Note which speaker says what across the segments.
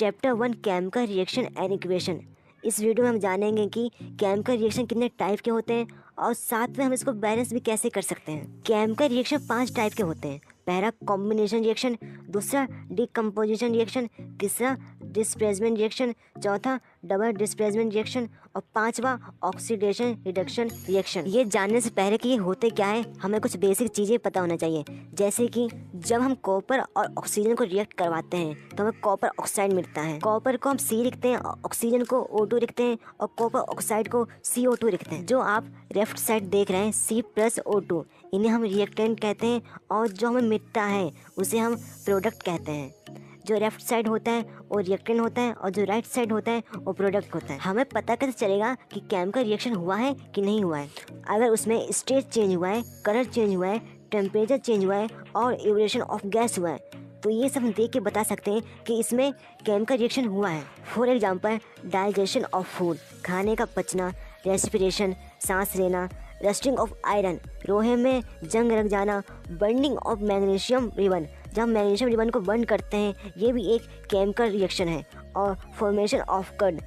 Speaker 1: Chapter 1 chemical reaction and equation. इस video में हम जानेंगे कि केमिकल रिएक्शन कितने टाइप के होते हैं और साथ में हम इसको बैलेंस भी कैसे कर सकते हैं। केमिकल रिएक्शन 5 टाइप के होते हैं। पहला कॉम्बिनेशन रिएक्शन, दूसरा डिकम्पोजिशन रिएक्शन, तीसरा डिस्प्लेसमेंट रिएक्शन, चौथा डबल डिस्प्लेसमेंट रिएक्शन और पांचवा ऑक्सीडेशन रिडक्शन रिएक्शन। ये जानने से पहले कि ये होते क्या है हमें कुछ बेसिक चीज़ें पता होना चाहिए, जैसे कि जब हम कॉपर और ऑक्सीजन को रिएक्ट करवाते हैं तो हमें कॉपर ऑक्साइड मिलता है। कॉपर को हम C लिखते हैं, ऑक्सीजन को O2 लिखते हैं और कॉपर ऑक्साइड को CO2 लिखते हैं। जो आप लेफ्ट साइड देख रहे हैं C+O2, इन्हें हम रिएक्टेंट कहते हैं और जो हमें मिलता है उसे हम प्रोडक्ट कहते हैं। जो लेफ्ट साइड होता है वो रिएक्टेंट होता है और जो राइट साइड होता है वो प्रोडक्ट होता है। हमें पता कैसे चलेगा कि केमिकल रिएक्शन हुआ है कि नहीं हुआ है? अगर उसमें स्टेट चेंज हुआ है, कलर चेंज हुआ है, टेम्परेचर चेंज हुआ है और इवोल्यूशन ऑफ गैस हुआ है, तो ये सब हम देख के बता सकते हैं कि इसमें केमिकल रिएक्शन हुआ है। For example digestion of food, खाने का पचना, रेस्पिरेशन, सांस लेना, रस्टिंग ऑफ आयरन, लोहे में जंग लग जाना, बर्निंग ऑफ मैग्नीशियम रिबन, जब हम मैग्नीशियम रिबन को बर्न करते हैं ये भी एक केमिकल रिएक्शन है। और फॉर्मेशन ऑफ कर्ड,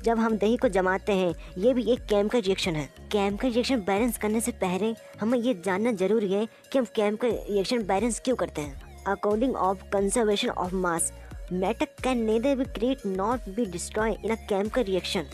Speaker 1: जब हम दही को जमाते हैं ये भी एक केमिकल रिएक्शन है। केमिकल रिएक्शन बैलेंस करने से पहले हमें ये जानना जरूरी है कि हम केमिकल रिएक्शन बैलेंस क्यों करते हैं। According of conservation of mass, matter can nether be create not be destroy in a chemical reaction.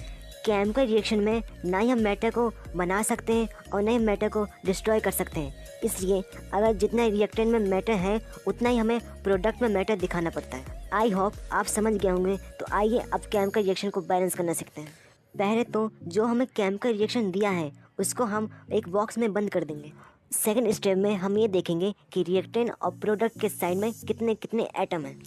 Speaker 1: Chemical reaction में ना ही हम मैटर को बना सकते हैं और ना ही मैटर को डिस्ट्रॉय कर सकते हैं। इसलिए अगर जितना रिएक्टेंट में मैटर है उतना ही हमें प्रोडक्ट में मैटर दिखाना पड़ता है। आई होप आप समझ गए होंगे। तो आइए अब केमिकल रिएक्शन को बैलेंस करना सीखते हैं। पहले तो जो हमें केमिकल रिएक्शन दिया है उसको हम एक बॉक्स में बंद कर देंगे। सेकेंड स्टेप में हम ये देखेंगे कि रिएक्टेंट और प्रोडक्ट के साइड में कितने कितने एटम हैं।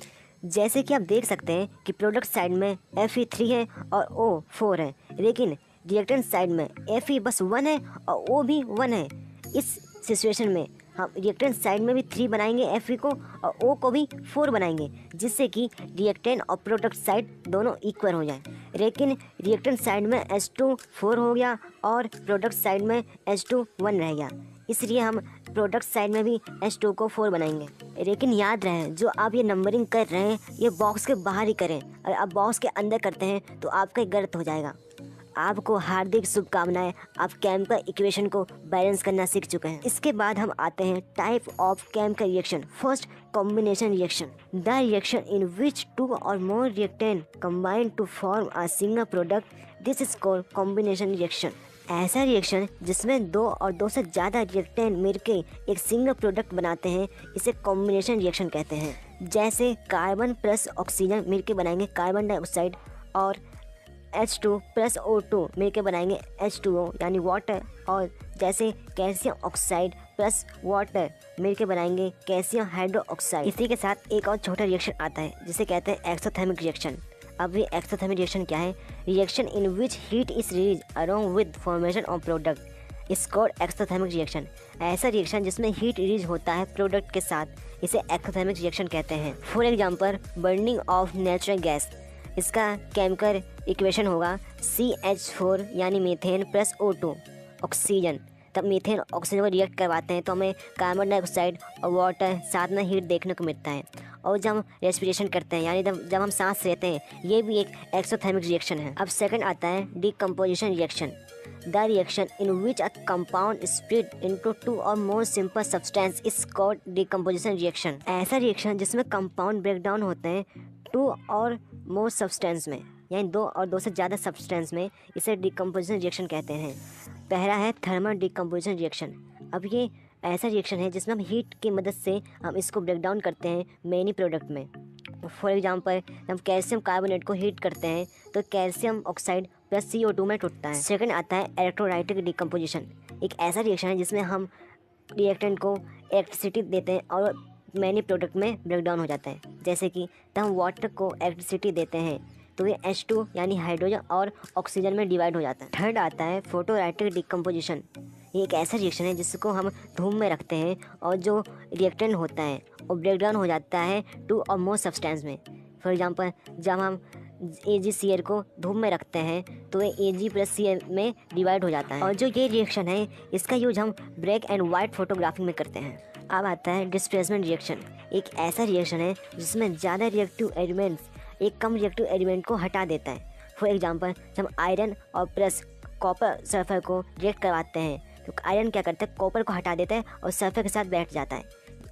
Speaker 1: जैसे कि आप देख सकते हैं कि प्रोडक्ट साइड में Fe3 है और O4 है, लेकिन रिएक्टेंट साइड में Fe बस 1 है और O भी 1 है। इस सिचुएशन में हम रिएक्टेंट साइड में भी 3 बनाएंगे Fe को और O को भी 4 बनाएंगे, जिससे कि रिएक्टेंट और प्रोडक्ट साइड दोनों इक्वल हो जाए। लेकिन रिएक्टेंट साइड में H2 4 हो गया और प्रोडक्ट साइड में H2 1 रह गया, इसलिए हम प्रोडक्ट साइड में भी H2 को 4 बनाएंगे। लेकिन याद रहे जो आप ये नंबरिंग कर रहे हैं ये बॉक्स के बाहर ही करें। अगर आप बॉक्स के अंदर करते हैं तो आपका गलत हो जाएगा। आपको हार्दिक शुभकामनाएं, आप केमिकल इक्वेशन को बैलेंस करना सीख चुके हैं। इसके बाद हम आते हैं type of chemical reaction. First, combination reaction, the reaction in which 2 और more reactant combine to form a single product, this is called combination reaction. ऐसा रिएक्शन जिसमें 2 और 2 से ज़्यादा रिएक्टेंट मिलकर एक सिंगल प्रोडक्ट बनाते हैं इसे कॉम्बिनेशन रिएक्शन कहते हैं। जैसे कार्बन प्लस ऑक्सीजन मिलकर बनाएंगे कार्बन डाइऑक्साइड और H2 प्लस O2 मिलकर बनाएंगे H2O यानी वाटर, और जैसे कैल्शियम ऑक्साइड प्लस वाटर मिलकर बनाएंगे कैल्शियम हाइड्रोक्साइड। इसी के साथ एक और छोटा रिएक्शन आता है जिसे कहते हैं एक्सोथर्मिक रिएक्शन। अब ये एक्सोथर्मिक रिएक्शन क्या है? Reaction in which heat is release along with formation of product is called exothermic reaction. ऐसा रिएक्शन जिसमें हीट रिलीज होता है प्रोडक्ट के साथ, इसे एक्सोथर्मिक रिएक्शन कहते हैं। For example burning of natural gas, इसका केमिकल इक्वेशन होगा CH4 यानी मीथेन प्लस O2 ऑक्सीजन। तब मीथेन ऑक्सीजन को रिएक्ट करवाते हैं तो हमें कार्बन डाइऑक्साइड और वाटर साथ में हीट देखने को मिलता है। और जब हम रेस्पिरेशन करते हैं यानी जब हम सांस लेते हैं ये भी एक एक्सोथर्मिक रिएक्शन है। अब सेकंड आता है decomposition reaction, the reaction in which a compound split into 2 और more simple substance is called decomposition reaction. ऐसा रिएक्शन जिसमें कंपाउंड ब्रेक डाउन होते हैं 2 और मोर सब्सटेंस में, यानी 2 और 2 से ज़्यादा सब्सटेंस में, इसे डिकम्पोजिशन रिएक्शन कहते हैं। पहला है थर्मल डिकम्पोजिशन रिएक्शन। अब ये ऐसा रिएक्शन है जिसमें हम हीट की मदद से हम इसको ब्रेक डाउन करते हैं मेनी प्रोडक्ट में। फॉर एग्जांपल हम कैल्शियम कार्बोनेट को हीट करते हैं तो कैल्शियम ऑक्साइड प्लस CO2 में टूटता है। सेकंड आता है इलेक्ट्रोलाइटिक डिकम्पोजिशन। एक ऐसा रिएक्शन है जिसमें हम रिएक्टेंट को इलेक्ट्रिसिटी देते हैं और मैनी प्रोडक्ट में ब्रेक डाउन हो जाता है। जैसे कि तब हम वाटर को इलेक्ट्रिसिटी देते हैं तो ये H2 यानी हाइड्रोजन और ऑक्सीजन में डिवाइड हो जाता है। थर्ड आता है फोटोलाइटिक डिकम्पोजिशन। ये एक ऐसा रिएक्शन है जिसको हम धूप में रखते हैं और जो रिएक्टेंट होता है वो ब्रेक डाउन हो जाता है 2 और मोर सब्सटेंस में। फॉर एग्जांपल जब हम AgCl को धूप में रखते हैं तो ये Ag प्लस Cl में डिवाइड हो जाता है। और जो ये रिएक्शन है इसका यूज हम ब्लैक एंड वाइट फोटोग्राफी में करते हैं। अब आता है डिस्प्लेसमेंट रिएक्शन। एक ऐसा रिएक्शन है जिसमें ज़्यादा रिएक्टिव एलिमेंट्स एक कम रिएक्टिव एलिमेंट को हटा देता है। फॉर एग्जांपल जब हम आयरन और प्लस कॉपर सल्फर को रिएक्ट करवाते हैं तो आयरन क्या करता है, कॉपर को हटा देता है और सल्फर के साथ बैठ जाता है,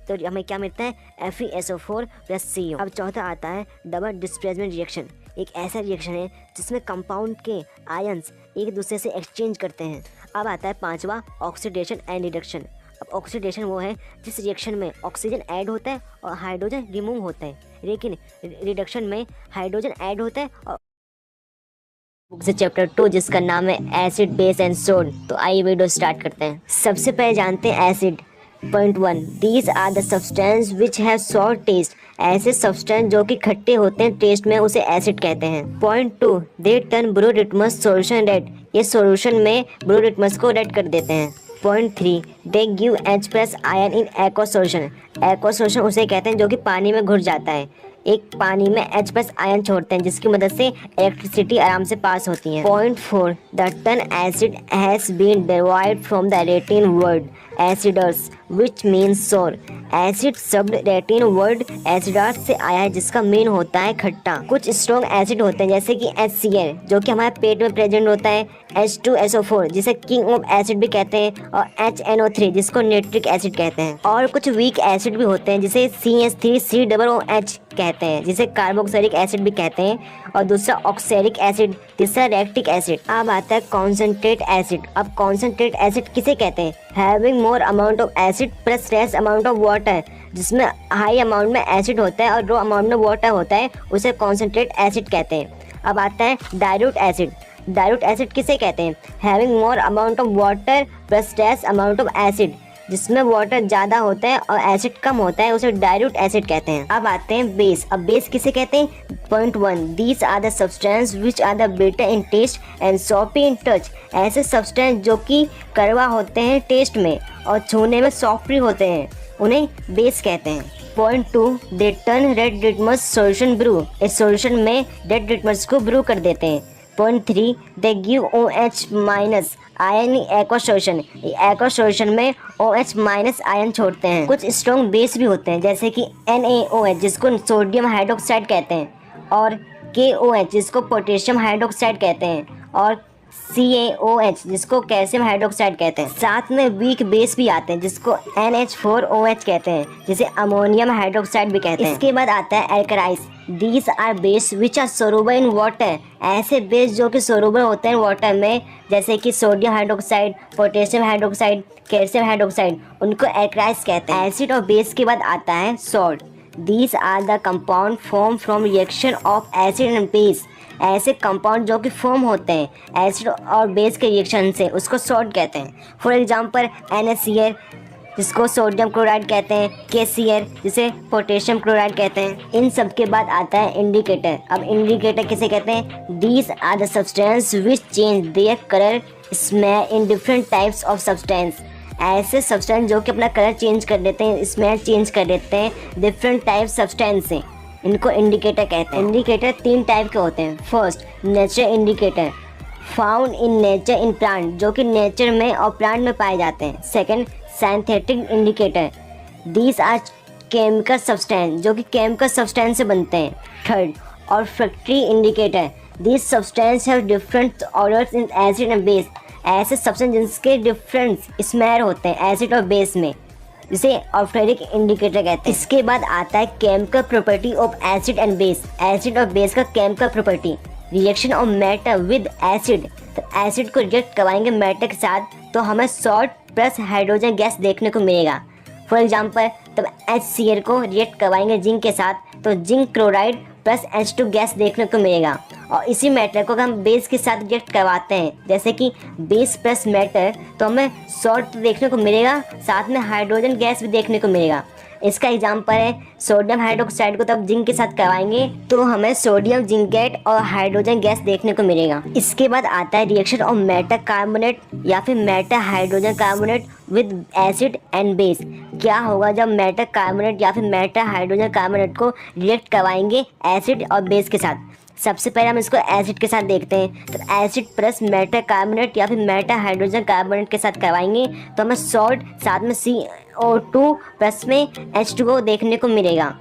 Speaker 1: तो हमें क्या मिलता है FeSO4 + CO। अब चौथा आता है डबल डिस्प्लेसमेंट रिएक्शन। एक ऐसा रिएक्शन है जिसमें कंपाउंड के आयंस एक दूसरे से एक्सचेंज करते हैं। अब आता है पांचवा ऑक्सीडेशन एंड रिडक्शन। अब ऑक्सीडेशन वो है जिस रिएक्शन में ऑक्सीजन ऐड होता है और हाइड्रोजन रिमूव होता है, लेकिन रिडक्शन में हाइड्रोजन ऐड होता है। और बुक से चैप्टर 2 जिसका नाम है एसिड बेस एंड सोड। तो आइए वीडियो स्टार्ट करते हैं। सबसे पहले जानते हैं acid. Point 1, these are the substance which have sour taste. ऐसे सब्सटेंस जो कि खट्टे होते हैं टेस्ट में, उसे एसिड कहते हैं। Point 2, they turn blue litmus solution red. ये सॉल्यूशन में ब्लू लिटमस को रेड कर देते हैं। Point 3, they give H+ ion in aqua solution. Aqua solution उसे कहते हैं जो कि पानी में घुल जाता है। एक पानी में H+ आयन छोड़ते हैं जिसकी मदद से इलेक्ट्रिसिटी आराम से पास होती है। Point 4, the term acid has been derived from the Latin word acidus which means sour. Acid शब्द लैटिन वर्ड एसिडस से आया है जिसका मीन होता है खट्टा। कुछ स्ट्रॉन्ग एसिड होते हैं जैसे कि HCl जो कि हमारे पेट में प्रेजेंट होता है, H2SO4 जिसे किंग ऑफ एसिड भी कहते हैं, और HNO3 जिसको नाइट्रिक एसिड कहते हैं। और कुछ वीक एसिड भी होते हैं जिसे CH3COOH कहते हैं जिसे कार्बोक्सिलिक एसिड भी कहते हैं, और दूसरा ऑक्सैलिक एसिड, तीसरा लैक्टिक एसिड। अब आता है कॉन्सेंट्रेट एसिड। अब कॉन्सेंट्रेट एसिड किसे कहते हैं, having more amount of acid plus less amount of water, जिसमें हाई अमाउंट में एसिड होता है और लो अमाउंट में वाटर होता है, उसे कॉन्सेंट्रेट एसिड कहते हैं। अब आता है डाइल्यूट एसिड। डाइल्यूट एसिड किसे कहते हैं, having more amount of water plus less amount of acid, जिसमें वाटर ज़्यादा होता है और एसिड कम होता है, उसे डाइल्यूट एसिड कहते हैं। अब आते हैं बेस। अब बेस किसे कहते हैं। Point 1, these are the substance which are the bitter in taste and soft in touch. ऐसे सब्सटेंस जो कि कड़वा होते हैं टेस्ट में और छूने में सॉफ्ट भी होते हैं, उन्हें बेस कहते हैं। Point 2, they turn red litmus solution blue. इस सॉल्यूशन में रेड लिटमस को ब्रू कर देते हैं। Point 3, they give OH- ion aqua solution. Aqua solution में OH- आयन छोड़ते हैं। कुछ स्ट्रॉन्ग बेस भी होते हैं जैसे कि NaOH जिसको सोडियम हाइड्रोक्साइड कहते हैं, और KOH जिसको पोटेशियम हाइड्रोक्साइड कहते हैं, और CaOH जिसको कैल्शियम हाइड्रोक्साइड कहते हैं। साथ में वीक बेस भी आते हैं जिसको NH4OH कहते हैं, जिसे अमोनियम हाइड्रोक्साइड भी कहते हैं। इसके बाद आता है alkalis. These are base which are soluble in water. ऐसे बेस जो कि सोलुबल होते हैं वाटर में, जैसे कि sodium hydroxide, potassium hydroxide, calcium hydroxide, उनको एल्कलाइज कहते हैं। एसिड और बेस के बाद आता है salt. These are the compound form from reaction of acid and base. ऐसे कंपाउंड जो कि फॉर्म होते हैं एसिड और बेस के रिएक्शन से, उसको सॉल्ट कहते हैं। फॉर एग्जांपल NaCl जिसको सोडियम क्लोराइड कहते हैं, KCl जिसे पोटेशियम क्लोराइड कहते हैं। इन सब के बाद आता है इंडिकेटर। अब इंडिकेटर किसे कहते हैं, these are the substance which change their colour smell in different types of substance. ऐसे सब्सटेंस जो कि अपना कलर चेंज कर देते हैं, स्मेल चेंज कर देते हैं डिफरेंट टाइप सब्सटेंस से, इनको इंडिकेटर कहते हैं। इंडिकेटर 3 टाइप के होते हैं। First, nature indicator, found in nature in plant, जो कि नेचर में और प्लांट में पाए जाते हैं। Second, synthetic indicator, these are chemical substance, जो कि केमिकल सब्सटेंस से बनते हैं। Third, olfactory indicator, these substance have different odours in acid and base. ऐसे सब्सटेंस जिसके डिफरेंट स्मेल होते हैं एसिड और बेस में, जिसे ऑल्फैक्टिक इंडिकेटर कहते हैं। इसके बाद आता है chemical property of acid and base. Acid और बेस का chemical property, reaction of matter with acid. तो एसिड को रिएक्ट करवाएंगे मैटर के साथ तो हमें सॉल्ट प्लस हाइड्रोजन गैस देखने को मिलेगा। फॉर एग्जांपल तब HCl को रिएक्ट करवाएंगे जिंक के साथ तो zinc chloride plus H2 gas देखने को मिलेगा। और इसी मैटर को हम बेस के साथ रिएक्ट करवाते हैं जैसे कि बेस प्लस मैटर, तो हमें सॉल्ट देखने को मिलेगा, साथ में हाइड्रोजन गैस भी देखने को मिलेगा। इसका एग्जांपल है सोडियम हाइड्रोक्साइड को तब जिंक के साथ करवाएंगे तो हमें सोडियम जिंकेट और हाइड्रोजन गैस देखने को मिलेगा। इसके बाद आता है रिएक्शन ऑफ मेटल कार्बोनेट या फिर metal hydrogen carbonate with acid and base. क्या होगा जब मेटल कार्बोनेट या फिर मेटल हाइड्रोजन कार्बोनेट को रिएक्ट करवाएंगे एसिड और बेस के साथ। सबसे पहले हम इसको एसिड के साथ देखते हैं। तो एसिड प्लस मेटल कार्बोनेट या फिर मेटल हाइड्रोजन कार्बोनेट के साथ करवाएंगे तो हमें सॉल्ट साथ में CO2 प्लस में H2O देखने को मिलेगा।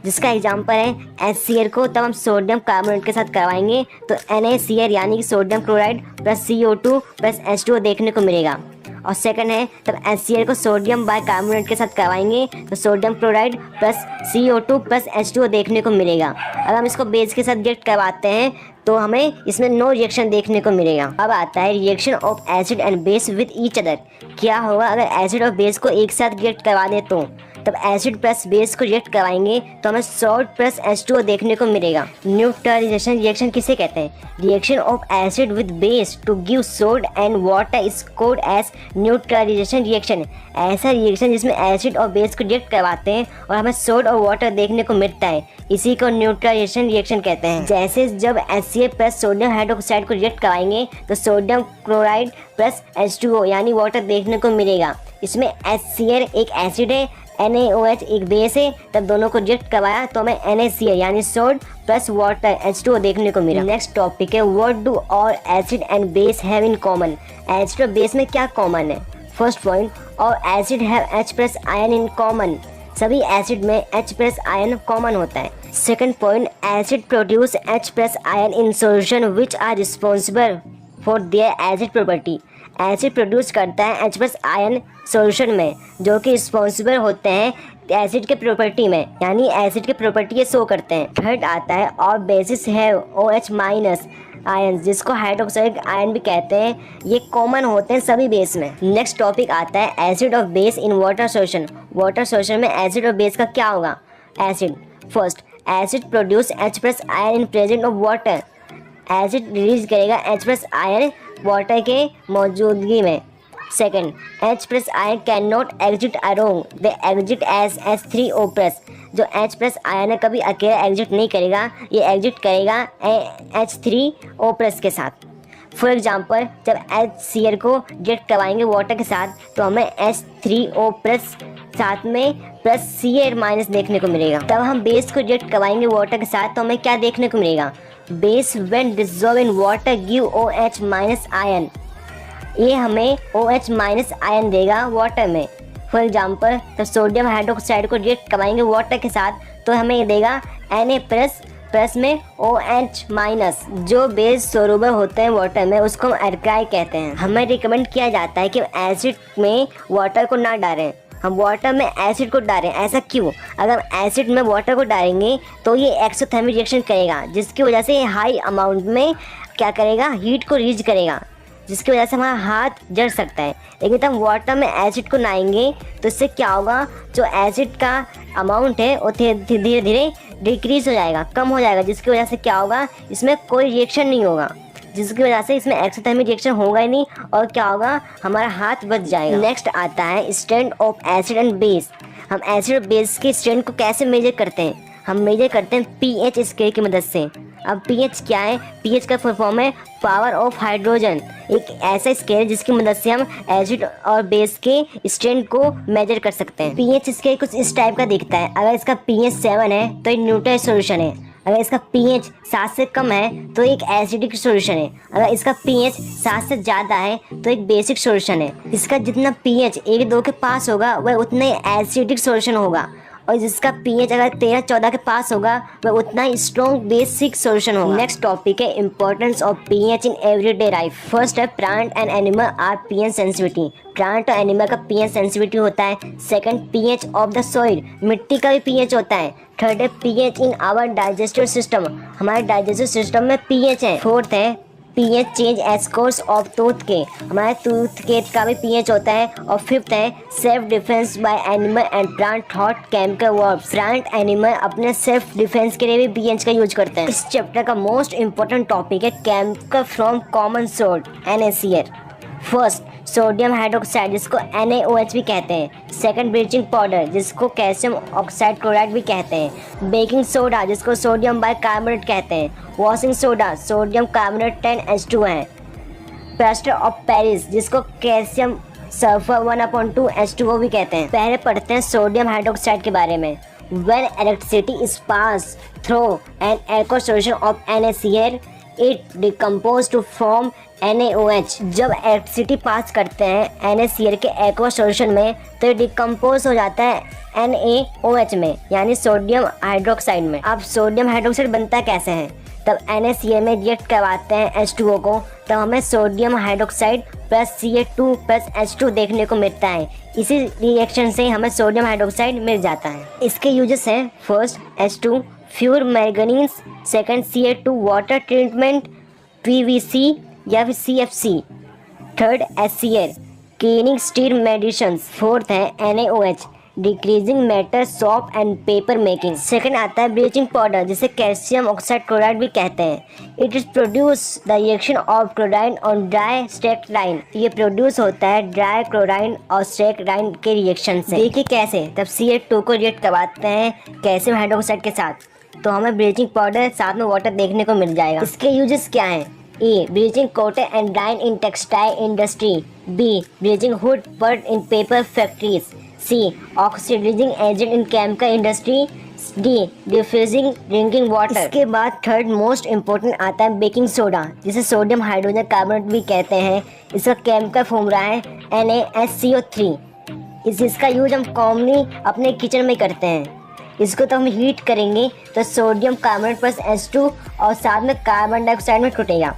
Speaker 1: जिसका एग्जांपल है HCl को तब हम सोडियम कार्बोनेट के साथ करवाएंगे तो NaCl यानी कि sodium chloride plus CO2 plus H2O देखने को मिलेगा। और सेकंड है तब HCl को सोडियम बाइकार्बोनेट के साथ करवाएंगे तो sodium chloride plus CO2 plus H2O देखने को मिलेगा। अगर हम इसको बेस के साथ रिएक्ट करवाते हैं तो हमें इसमें नो रिएक्शन देखने को मिलेगा। अब आता है reaction of acid and base with each other. क्या होगा अगर एसिड और बेस को एक साथ रिएक्ट करवा दें तो तब एसिड प्लस बेस को रिएक्ट करवाएंगे तो हमें सॉल्ट प्लस H2O देखने को मिलेगा। न्यूट्रलाइजेशन रिएक्शन किसे कहते हैं? Reaction of acid with base to give salt and water is called as neutralisation reaction. ऐसा रिएक्शन जिसमें एसिड और बेस को रिएक्ट करवाते हैं और हमें सॉल्ट और वाटर देखने को मिलता है, इसी को न्यूट्रलाइजेशन रिएक्शन कहते हैं। जैसे जब HCl प्लस सोडियम हाइड्रोक्साइड को रिएक्ट कराएंगे तो सोडियम क्लोराइड प्लस H2O यानी वाटर देखने को मिलेगा। इसमें HCl एक एसिड है, NaOH एक बेस है, तब दोनों को रिएक्ट करवाया तो हमें NaCl यानी सोल्ट प्लस वाटर H2O देखने को मिला। नेक्स्ट टॉपिक है what do all acid and base have in common. Acid और बेस में क्या कॉमन है? First point, all acid have H plus ion in common. सभी एसिड में H प्लस आयन कॉमन होता है। Second point, acid produce H plus ion in solution which are responsible for their acid property. Acid produce करता है H plus ion solution में जो कि responsible होते हैं एसिड के प्रॉपर्टी में, यानी एसिड के प्रॉपर्टी ये शो करते हैं। थर्ड आता है और बेसिस है OH माइनस आयन जिसको हाइड्रोक्साइड आयन भी कहते हैं, ये कॉमन होते हैं सभी बेस में। नेक्स्ट टॉपिक आता है एसिड और base in water solution. Water solution में एसिड और बेस का क्या होगा? Acid first, acid produce H plus ion in presence of water. Acid release करेगा H प्लस आयन वाटर के मौजूदगी में। Second, H plus ion can not exit alone, they exit as H3O plus. जो H plus ion है कभी अकेला exit नहीं करेगा, ये एग्जिट करेगा H3O प्लस के साथ। फॉर एग्जाम्पल जब HCl को रिएक्ट करवाएंगे वाटर के साथ तो हमें H3O प्लस साथ में प्लस Cl माइनस देखने को मिलेगा। तब हम बेस को रिएक्ट करवाएंगे वाटर के साथ तो हमें क्या देखने को मिलेगा? Base when dissolve in water give OH minus ion. ये हमें OH माइनस आयन देगा वाटर में। फॉर एग्जाम्पल जब सोडियम हाइड्रोक्साइड को रिएक्ट करवाएंगे वाटर के साथ तो हमें ये देगा Na प्लस प्लस में OH माइनस। जो बेस सोलुबल होते हैं वाटर में उसको हम एल्काइल कहते हैं। हमें रिकमेंड किया जाता है कि एसिड में वाटर को ना डालें, हम वाटर में एसिड को डालें। ऐसा क्यों? अगर एसिड में वाटर को डालेंगे तो ये एक्सोथर्मिक रिएक्शन करेगा जिसकी वजह से हाई अमाउंट में क्या करेगा? हीट को रिलीज करेगा जिसकी वजह से हमारा हाथ जल सकता है। लेकिन तब वाटर में एसिड को नहाएंगे तो इससे क्या होगा? जो एसिड का अमाउंट है वो धीरे धीरे डिक्रीज हो जाएगा, कम हो जाएगा, जिसकी वजह से क्या होगा? इसमें कोई रिएक्शन नहीं होगा, जिसकी वजह से इसमें एक्सोथर्मिक रिएक्शन होगा ही नहीं और क्या होगा? हमारा हाथ बच जाएगा। नेक्स्ट आता है strength of acid and base. हम एसिड और बेस की स्ट्रेंथ को कैसे मेजर करते हैं? हम मेजर करते हैं pH स्केल की मदद से। अब pH क्या है? pH का फुल फॉर्म है पावर ऑफ हाइड्रोजन। एक ऐसा स्केल है जिसकी मदद से हम एसिड और बेस के स्ट्रेंथ को मेजर कर सकते हैं। pH स्केल कुछ इस टाइप का दिखता है। अगर इसका pH 7 है तो एक न्यूट्रल सॉल्यूशन है। अगर इसका pH 7 से कम है तो एक एसिडिक सॉल्यूशन है। अगर इसका pH 7 से ज़्यादा है तो एक बेसिक सॉल्यूशन है। इसका जितना pH 1-2 के पास होगा वह उतना ही एसिडिक सॉल्यूशन होगा और जिसका pH अगर 13-14 के पास होगा वह उतना ही स्ट्रॉन्ग बेसिक सॉल्यूशन होगा। नेक्स्ट टॉपिक है importance of pH in everyday life. First है plant and animal are pH sensitivity. Plant और एनिमल का pH सेंसिटिविटी होता है। Second, pH of the soil, मिट्टी का भी pH होता है। थर्ड है pH in our digestive system, हमारे डाइजेस्टिव सिस्टम में pH है। फोर्थ है pH change as course of tooth के, हमारे टूथ के का भी pH होता है। और फिफ्थ है self defence bye animal and plant thought chemical verbs. Plant animal अपने सेल्फ डिफेंस के लिए भी pH का यूज करते हैं। इस चैप्टर का मोस्ट इंपॉर्टेंट टॉपिक है chemical from common source NaCl। First, sodium hydroxide जिसको NaOH भी कहते हैं। सेकंड, ब्लीचिंग पाउडर जिसको कैल्शियम ऑक्साइड क्लोराइड भी कहते हैं। बेकिंग सोडा जिसको सोडियम बाइकार्बोनेट कहते हैं। Washing soda sodium carbonate 10H2 है। प्लास्टर ऑफ पेरिस जिसको कैल्शियम सल्फर 1/2 H2O भी कहते हैं। पहले पढ़ते हैं सोडियम हाइड्रोक्साइड के बारे में। When electricity is passed through an aqueous solution of NaCl, it decompose to form NaOH। जब इलेक्ट्रिसिटी पास करते हैं NaCl के एक्वा सॉल्यूशन में तो डिकम्पोज हो जाता है NaOH में, यानी सोडियम हाइड्रोक्साइड में। अब सोडियम हाइड्रोक्साइड बनता कैसे है? तब NaCl में रिएक्ट करवाते हैं H2O को, तब हमें sodium hydroxide plus Ca2 plus H2 देखने को मिलता है। इसी रिएक्शन से हमें सोडियम हाइड्रोक्साइड मिल जाता है। इसके यूजेस हैं, first H2 fuel manganese, second Ca2 water treatment PVC या फिर CFC, third HCl cleaning steel medicine, fourth है NaOH degreasing matter soap and paper making. Second आता है ब्लीचिंग पाउडर, जिसे कैल्शियम ऑक्साइड क्लोराइड भी कहते हैं। It is produce the reaction of chloride on dry slaked lime. ये produce होता है ड्राई क्लोराइड और स्टेक्ड लाइन के रिएक्शन से। देखिए कैसे, तब Ca2 को रिएक्ट करवाते हैं कैल्शियम हाइड्रोक्साइड के साथ तो हमें ब्लीचिंग पाउडर साथ में वाटर देखने को मिल जाएगा। इसके यूजेस क्या हैं? A bleaching cotton and dyeing in textile industry, B bleaching wood pulp in paper factories, C oxidising agent in chemical industry, D diffusing drinking water. इसके बाद थर्ड मोस्ट इम्पोर्टेंट आता है बेकिंग सोडा, जिसे sodium hydrogen carbonate भी कहते हैं। इसका chemical formula है NaSCO3। इसका यूज हम कॉमनली अपने किचन में करते हैं। इसको तो हम हीट करेंगे तो सोडियम कार्बोनेट प्लस H2 और साथ में कार्बन डाइऑक्साइड में टूटेगा।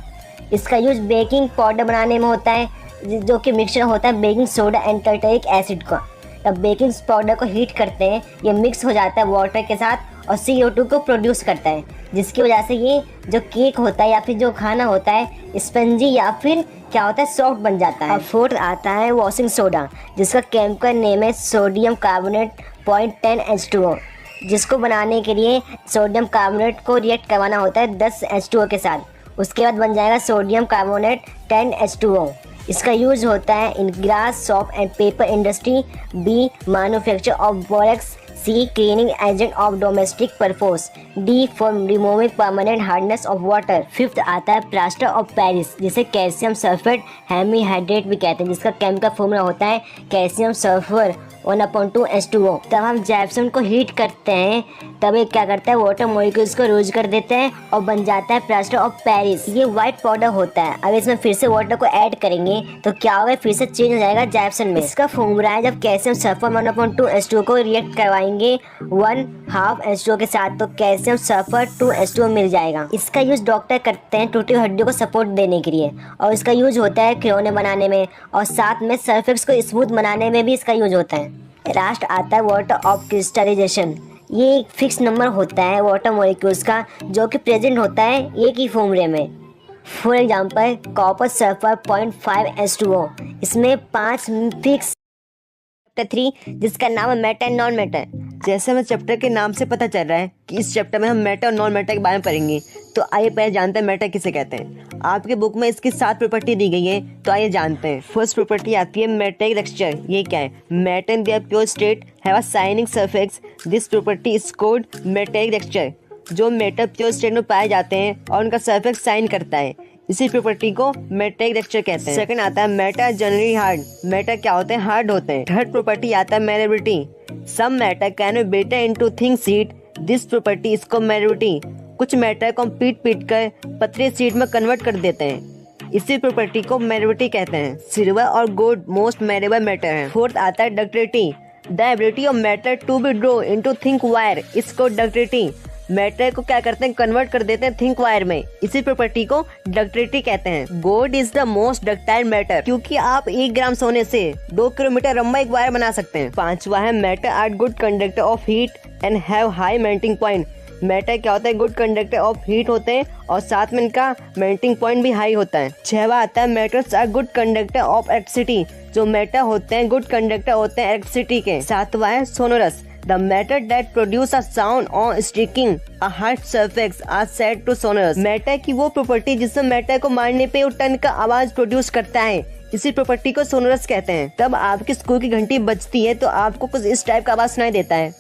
Speaker 1: इसका यूज बेकिंग पाउडर बनाने में होता है, जो कि मिक्सचर होता है baking soda and tartaric acid का। तब बेकिंग पाउडर को हीट करते हैं, ये मिक्स हो जाता है वाटर के साथ और CO2 को प्रोड्यूस करता है, जिसकी वजह से ये जो केक होता है या फिर जो खाना होता है स्पंजी या फिर क्या होता है सॉफ्ट बन जाता है। और फोर्थ आता है वॉशिंग सोडा, जिसका केमिकल नेम है सोडियम कार्बोनेट 0.10 H2O, जिसको बनाने के लिए सोडियम कार्बोनेट को रिएक्ट करवाना होता है 10 H2O के साथ। उसके बाद बन जाएगा सोडियम कार्बोनेट 10 H2O। इसका यूज होता है in glass soap and paper industry, B manufacture of borax, C cleaning agent of domestic purpose, D for removing permanent hardness of water. Fifth आता है प्लास्टर ऑफ पेरिस, जिसे calcium sulphate hemihydrate भी कहते हैं, जिसका chemical formula होता है calcium sulphur 1/2 H2O। तब हम जिप्सम को हीट करते हैं, तब ये क्या करता है वाटर मॉलिक्यूल्स को रोज कर देते हैं और बन जाता है प्लास्टर ऑफ पेरिस। ये व्हाइट पाउडर होता है। अब इसमें फिर से वाटर को ऐड करेंगे तो क्या होगा, फिर से चेंज हो जाएगा जिप्सम में। इसका फॉर्मूला है जब कैल्शियम सल्फर 1/2 H2O को रिएक्ट करवाएंगे 1/2 H2O के साथ तो कैल्शियम सल्फर 2 H2O मिल जाएगा। इसका यूज डॉक्टर करते हैं टूटी हड्डियों को सपोर्ट देने के लिए, और इसका यूज होता है खिलौने बनाने में और साथ में सरफेस को स्मूथ बनाने में भी इसका यूज होता है। लास्ट आता है वाटर ऑफ क्रिस्टलाइजेशन। ये एक फिक्स नंबर होता है वाटर मॉलिक्यूल्स का, जो कि प्रेजेंट होता है एक ही फॉर्मूले में। For example copper sulphur 0.5 H2O। इसमें 5 फिक्स। चैप्टर 3, जिसका नाम है मैटर नॉन मैटर।
Speaker 2: जैसे हमें चैप्टर के नाम से पता चल रहा है कि इस चैप्टर में हम मैटर और नॉन मैटर के बारे में पढ़ेंगे, तो आइए पहले जानते हैं मैटर किसे कहते हैं। आपके बुक में इसकी 7 प्रॉपर्टी दी गई है, तो आइए जानते हैं। फर्स्ट प्रॉपर्टी आती है मैटेरिक टेक्सचर। ये क्या है? Matter in their pure state have a shining surface. This property is called metallic texture. जो मैटर प्योर स्टेट में पाए जाते हैं और उनका सरफेस शाइन करता है, इसी प्रॉपर्टी को मैटेरिक टेक्सचर कहते हैं। सेकंड आता है मैटर जनरली हार्ड। मैटर क्या होते हैं? हार्ड होते हैं। थर्ड प्रॉपर्टी आता है malleability. Some matter can be broken into thin sheet. This property is called malleability. कुछ मैटर को हम पीट कर पतले शीट में कन्वर्ट कर देते हैं, इसी प्रॉपर्टी को मैलेबिलिटी कहते हैं। सिल्वर और गोल्ड मोस्ट मैलेबल मैटर है। फोर्थ आता है ductility. The ability of matter to be draw into thick wire is called ductility. Matter को क्या करते हैं? कन्वर्ट कर देते हैं थिक वायर में, इसी प्रॉपर्टी को डक्टिलिटी कहते हैं। Gold is the most ductile matter, क्योंकि आप 1 ग्राम सोने से 2 किलोमीटर लंबा एक वायर बना सकते हैं। पांचवा है matter are good conductor of heat and have high melting point. Matter क्या होता है? गुड कंडक्टर ऑफ हीट होते हैं और साथ में इनका मेल्टिंग पॉइंट भी हाई होता है। छठवा आता है matters are good conductor of electricity. जो मैटर होते हैं गुड कंडक्टर होते हैं इलेक्ट्रिसिटी के। सातवां है sonorous. The matter that produce a sound on striking a hard surface are said to sonorous। Matter की वो प्रॉपर्टी जिसमें मैटर को मारने पे वो टन का आवाज प्रोड्यूस करता है, इसी प्रॉपर्टी को सोनोरस कहते हैं। तब आपकी स्कूल की घंटी बजती है तो आपको कुछ इस टाइप का आवाज सुनाई देता है,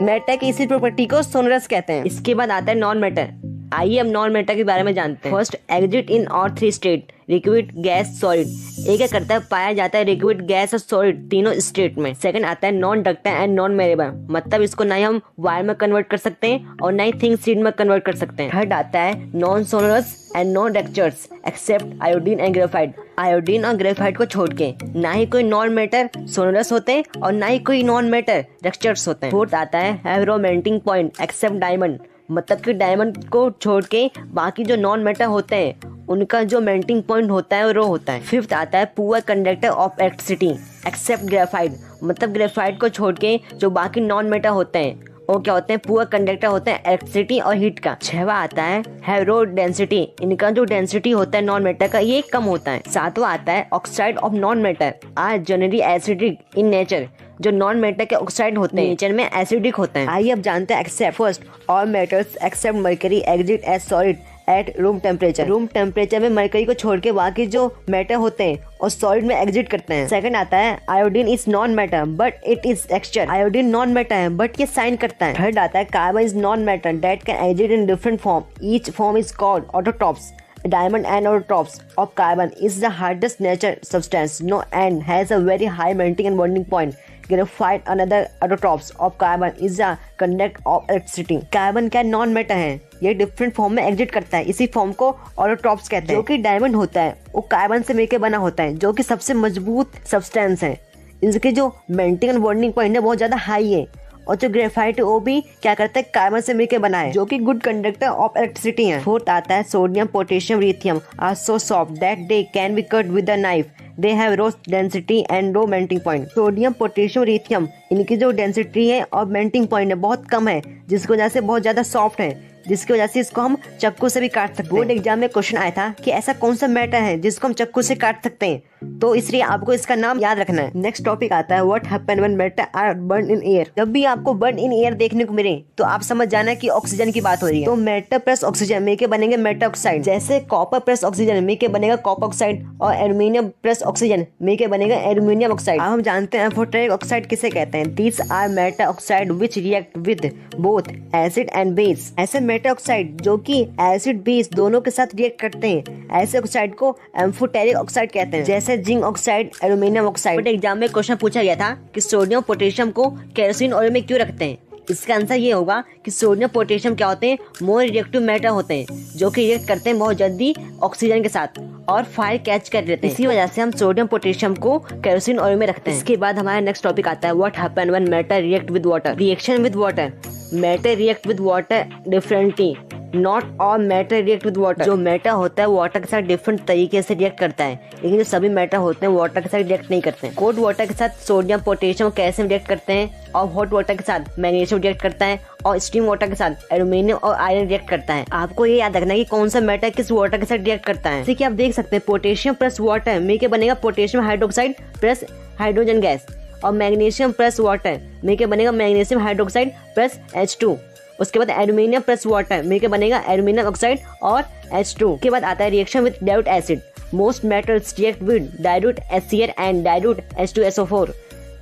Speaker 2: मैटर की इसी प्रॉपर्टी को सोनोरस कहते हैं। इसके बाद आता है नॉन मैटर। आइए अब नॉन मैटर के बारे में जानते हैं। फर्स्ट एग्जिट इन और 3 स्टेट। Liquid, gas, solid. एक क्या करता है, पाया जाता है लिक्विड, गैस और सॉलिड तीनों स्टेट में। सेकंड आता है नॉन डक्टाइल एंड नॉन मेरेबल, मतलब इसको ना ही हम वायर में कन्वर्ट कर सकते हैं और ना ही थिन सीड में कन्वर्ट कर सकते हैं। थर्ड आता है non sonorous and non ruptures except iodine and graphite. Iodine और ग्रेफाइट को छोड़ के ना ही कोई नॉन मैटर सोनरस होते हैं और ना ही कोई नॉन मैटर रप्चर्स होते हैं। फोर्थ आता है have melting point accept diamond, मतलब कि डायमंड को छोड़ के बाकी जो नॉन मैटर होते हैं उनका जो मेल्टिंग पॉइंट होता है वो होता है। फिफ्थ आता है poor conductor of electricity except graphite, मतलब ग्रेफाइट को छोड़ के जो बाकी नॉन मैटर होते हैं वो क्या होते हैं, पुअर कंडक्टर होते हैं इलेक्ट्रिसिटी और हीट का। छठवां आता है लो डेंसिटी, इनका जो डेंसिटी होता है नॉन मैटर का ये कम होता है। सातवां आता है oxide of non matter are generally acidic in nature, जो नॉन मैटर के ऑक्साइड होते हैं नेचर में एसिडिक होते हैं। आइए अब जानते हैं except first all metals except mercury exist as solid at room temperature. Room temperature में मरकरी को छोड़ के बाकी जो मैटर होते हैं और सॉलिड में एग्जिट करते हैं। सेकंड आता है iodine is non matter but it is texture, iodine non matter है बट ये साइन करता है। थर्ड आता है carbon is non matter that can exit in different form, each form is called autotrophs. Diamond anisotropes of carbon is the hardest natural substance no and has a very high melting and bonding point. Graphite another isotopes of carbon is the conduct of electricity. Carbon क्या non matter है, ये different form में exit करता है, इसी form को autotrophs कहते हैं। जो कि डायमंड होता है वो कार्बन से मिलकर बना होता है, जो कि सबसे मजबूत सब्सटेंस है। इसके जो मेल्टिंग एंड बॉन्डिंग पॉइंट है बहुत ज्यादा हाई है। और जो ग्रेफाइट वो भी क्या करता है, कार्बन से मिलकर बना है, जो कि गुड कंडक्टर ऑफ इलेक्ट्रिसिटी है। फोर्थ आता है sodium potassium lithium are so soft that they can be cut with a knife, they have low density and low melting point. Sodium potassium lithium इनकी जो डेंसिटी है और melting point है बहुत कम है, जिसकी वजह से बहुत ज्यादा सॉफ्ट है, जिसकी वजह से इसको हम चक्कू से भी काट सकते हैं। बोर्ड एग्जाम में क्वेश्चन आया था कि ऐसा कौन सा मैटर है जिसको हम चक्कू से काट सकते हैं, तो इसलिए आपको इसका नाम याद रखना है। नेक्स्ट टॉपिक आता है what happen when matter are burn in air. जब भी आपको बर्न इन एयर देखने को मिले तो आप समझ जाना कि ऑक्सीजन की बात हो रही है। तो मैटर प्लस ऑक्सीजन मिलकर बनेंगे मेटल ऑक्साइड, जैसे कॉपर प्लस ऑक्सीजन मिलकर बनेगा कॉपर ऑक्साइड और एल्यूमिनियम प्लस ऑक्सीजन मिलकर बनेगा एल्यूमिनियम ऑक्साइड। अब हम जानते हैं एम्फोटेरिक ऑक्साइड किसे कहते हैं। These are metal oxide which react with both acid and base. ऐसे मेटल ऑक्साइड जो कि एसिड बेस दोनों के साथ रिएक्ट करते हैं, ऐसे ऑक्साइड को एम्फोटेरिक ऑक्साइड कहते हैं, जैसे zinc oxide, aluminium oxide. Exam में क्वेश्चन पूछा गया था कि सोडियम पोटेशियम को केरोसिन ऑयल में क्यों रखते हैं। इसका आंसर ये होगा कि सोडियम पोटेशियम क्या होते हैं, मोर रिएक्टिव मैटर होते हैं, जो कि रिएक्ट करते हैं बहुत जल्दी ऑक्सीजन के साथ और फायर कैच कर लेते हैं। इसी वजह से हम सोडियम पोटेशियम को केरोसिन ऑयल में रखते हैं। इसके बाद हमारा नेक्स्ट टॉपिक आता है what happen when matter react with water. Reaction with water, matter react with water differently, not all matter react with water. जो मैटर होता है वाटर के साथ डिफरेंट तरीके से रिएक्ट करता है, लेकिन जो सभी मैटर होते हैं वाटर के साथ रिएक्ट नहीं करते हैं। कोल्ड वाटर के साथ सोडियम पोटेशियम कैल्शियम रिएक्ट करते हैं और हॉट वाटर के साथ मैग्नीशियम रिएक्ट करता है और स्टीम वाटर के साथ एल्यूमिनियम और आयरन रिएक्ट करता है। आपको ये याद रखना है कि कौन सा मैटर किस वाटर के साथ रिएक्ट करता है। जैसे कि आप देख सकते हैं पोटेशियम प्लस वाटर मिलकर बनेगा potassium hydroxide plus hydrogen gas, और मैग्नीशियम प्लस वाटर मिलकर बनेगा मैग्नीशियम हाइड्रोक्साइड प्लस H2। उसके बाद एल्यूमिनियम प्लस वाटर मिलकर बनेगा एल्यूमिनियम ऑक्साइड और H2। के बाद आता है reaction with dilute acid. Most metals react with dilute HCl and dilute H2SO4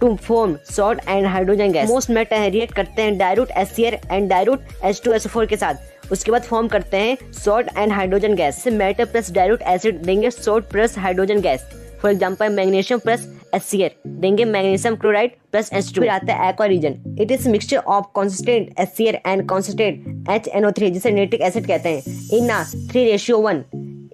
Speaker 2: to form salt and hydrogen gas. Most metal react करते हैं dilute HCl and dilute H2SO4 के साथ, उसके बाद फॉर्म करते हैं salt and hydrogen gas. Metal plus dilute acid देंगे salt plus hydrogen gas. For example magnesium plus HCl देंगे मैग्नीशियम क्लोराइड प्लस H2। फिर आता है aqua regia. It is mixture of concentrate HCl and concentrate HNO3 जिसे nitric acid कहते हैं in 3:1।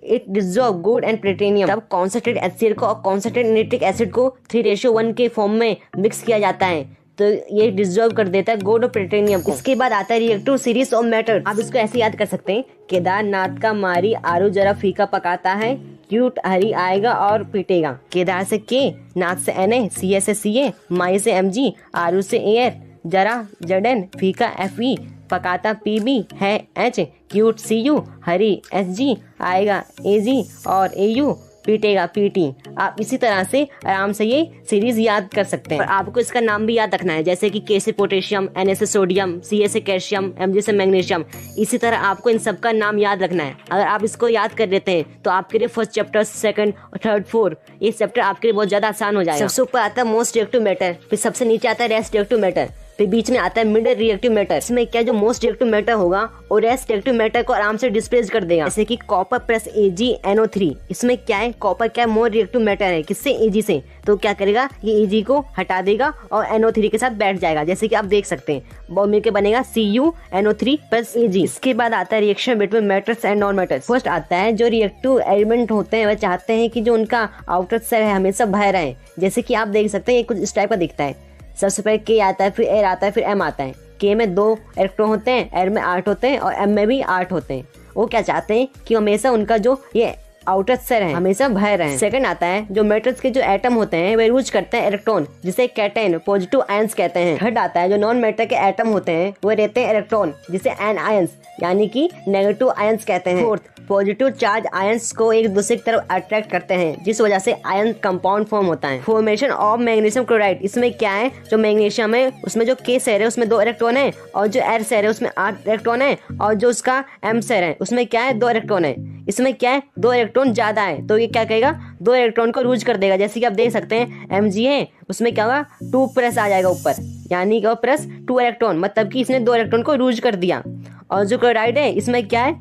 Speaker 2: It dissolve gold and platinum. तब concentrate HCl को और कॉन्सेंट्रेट नाइट्रिक एसिड को 3:1 के फॉर्म में मिक्स किया जाता है, तो ये डिसॉल्व कर देता है गोल्ड और प्लेटिनियम को। इसके बाद आता है रिएक्टिव सीरीज ऑफ मेटल। आप इसको ऐसे याद कर सकते हैं, केदारनाथ का मारी आलू जरा फीका पकाता है, क्यूट हरी आएगा और पीटेगा। केदार से के, नाथ से Na, Ca से Ca, माई से Mg, आलू से Ar, जरा Zn, फीका Fe, पकाता Pb है H, क्यूट Cu, हरी Hg, आएगा Ag और Au, पीटेगा Pt। आप इसी तरह से आराम से ये सीरीज याद कर सकते हैं। और आपको इसका नाम भी याद रखना है, जैसे कि K से पोटेशियम, Na से सोडियम, Ca से कैल्शियम, Mg से मैग्नीशियम। इसी तरह आपको इन सब का नाम याद रखना है। अगर आप इसको याद कर लेते हैं तो आपके लिए first chapter, second, third, fourth ये चैप्टर आपके लिए बहुत ज्यादा आसान हो जाएगा। सबसे ऊपर आता है मोस्ट रिएक्टिव मैटर, फिर सबसे नीचे आता है लेस रिएक्टिव मैटर, फिर बीच में आता है मिड रिएक्टिव मैटर। इसमें क्या जो मोस्ट रिएक्टिव मैटर होगा और रेस्ट रिएक्टिव मैटर को आराम से डिस्प्लेस कर देगा, जैसे कि कॉपर प्लस AgNO3। इसमें क्या है, कॉपर क्या मोर रिएक्टिव मैटर है, किससे, Ag से। तो क्या करेगा, ये Ag को हटा देगा और NO3 के साथ बैठ जाएगा, जैसे कि आप देख सकते हैं। वो मिलकर बनेगा CuNO3 प्लस Ag। इसके बाद आता है reaction between matters and non metals. First आता है जो रिएक्टिव एलिमेंट होते हैं वह चाहते हैं कि जो उनका आउटर सेल है हमेशा बाहर रहे, जैसे कि आप देख सकते हैं ये कुछ इस टाइप का दिखता है। सबसे पहले K आता है, फिर R आता है, फिर M आता है। K में 2 इलेक्ट्रॉन होते हैं, R में 8 होते हैं और M में भी 8 होते हैं। वो क्या चाहते हैं कि हमेशा उनका जो ये आउटर सेल है हमेशा बाहर रहे। सेकंड आता है जो मेटल्स के जो एटम होते हैं वे यूज करते हैं इलेक्ट्रॉन, जिसे कैटायन पॉजिटिव आयंस कहते हैं। थर्ड आता है जो नॉन मेटल के एटम होते हैं वो रहते हैं इलेक्ट्रॉन, जिसे एन आयंस यानी कि नेगेटिव आयंस कहते हैं। फोर्थ पॉजिटिव चार्ज आयंस को एक दूसरे की तरफ अट्रैक्ट करते हैं, जिस वजह से आयन कंपाउंड फॉर्म होता है। Formation of magnesium chloride. इसमें क्या है, जो मैग्नीशियम है उसमें जो K शेयर है उसमें 2 इलेक्ट्रॉन है और जो R शेयर है उसमें 8 इलेक्ट्रॉन है और जो उसका M शेयर है उसमें क्या है 2 इलेक्ट्रॉन है। इसमें क्या है 2 इलेक्ट्रॉन ज्यादा है, तो ये क्या करेगा 2 इलेक्ट्रॉन को यूज कर देगा। जैसे कि आप देख सकते हैं Mg है उसमें क्या होगा 2 प्लस आ जाएगा ऊपर, यानी कि प्लस 2 इलेक्ट्रॉन, मतलब कि इसने 2 इलेक्ट्रॉन को यूज कर दिया। और जो क्लोराइड है इसमें क्या है,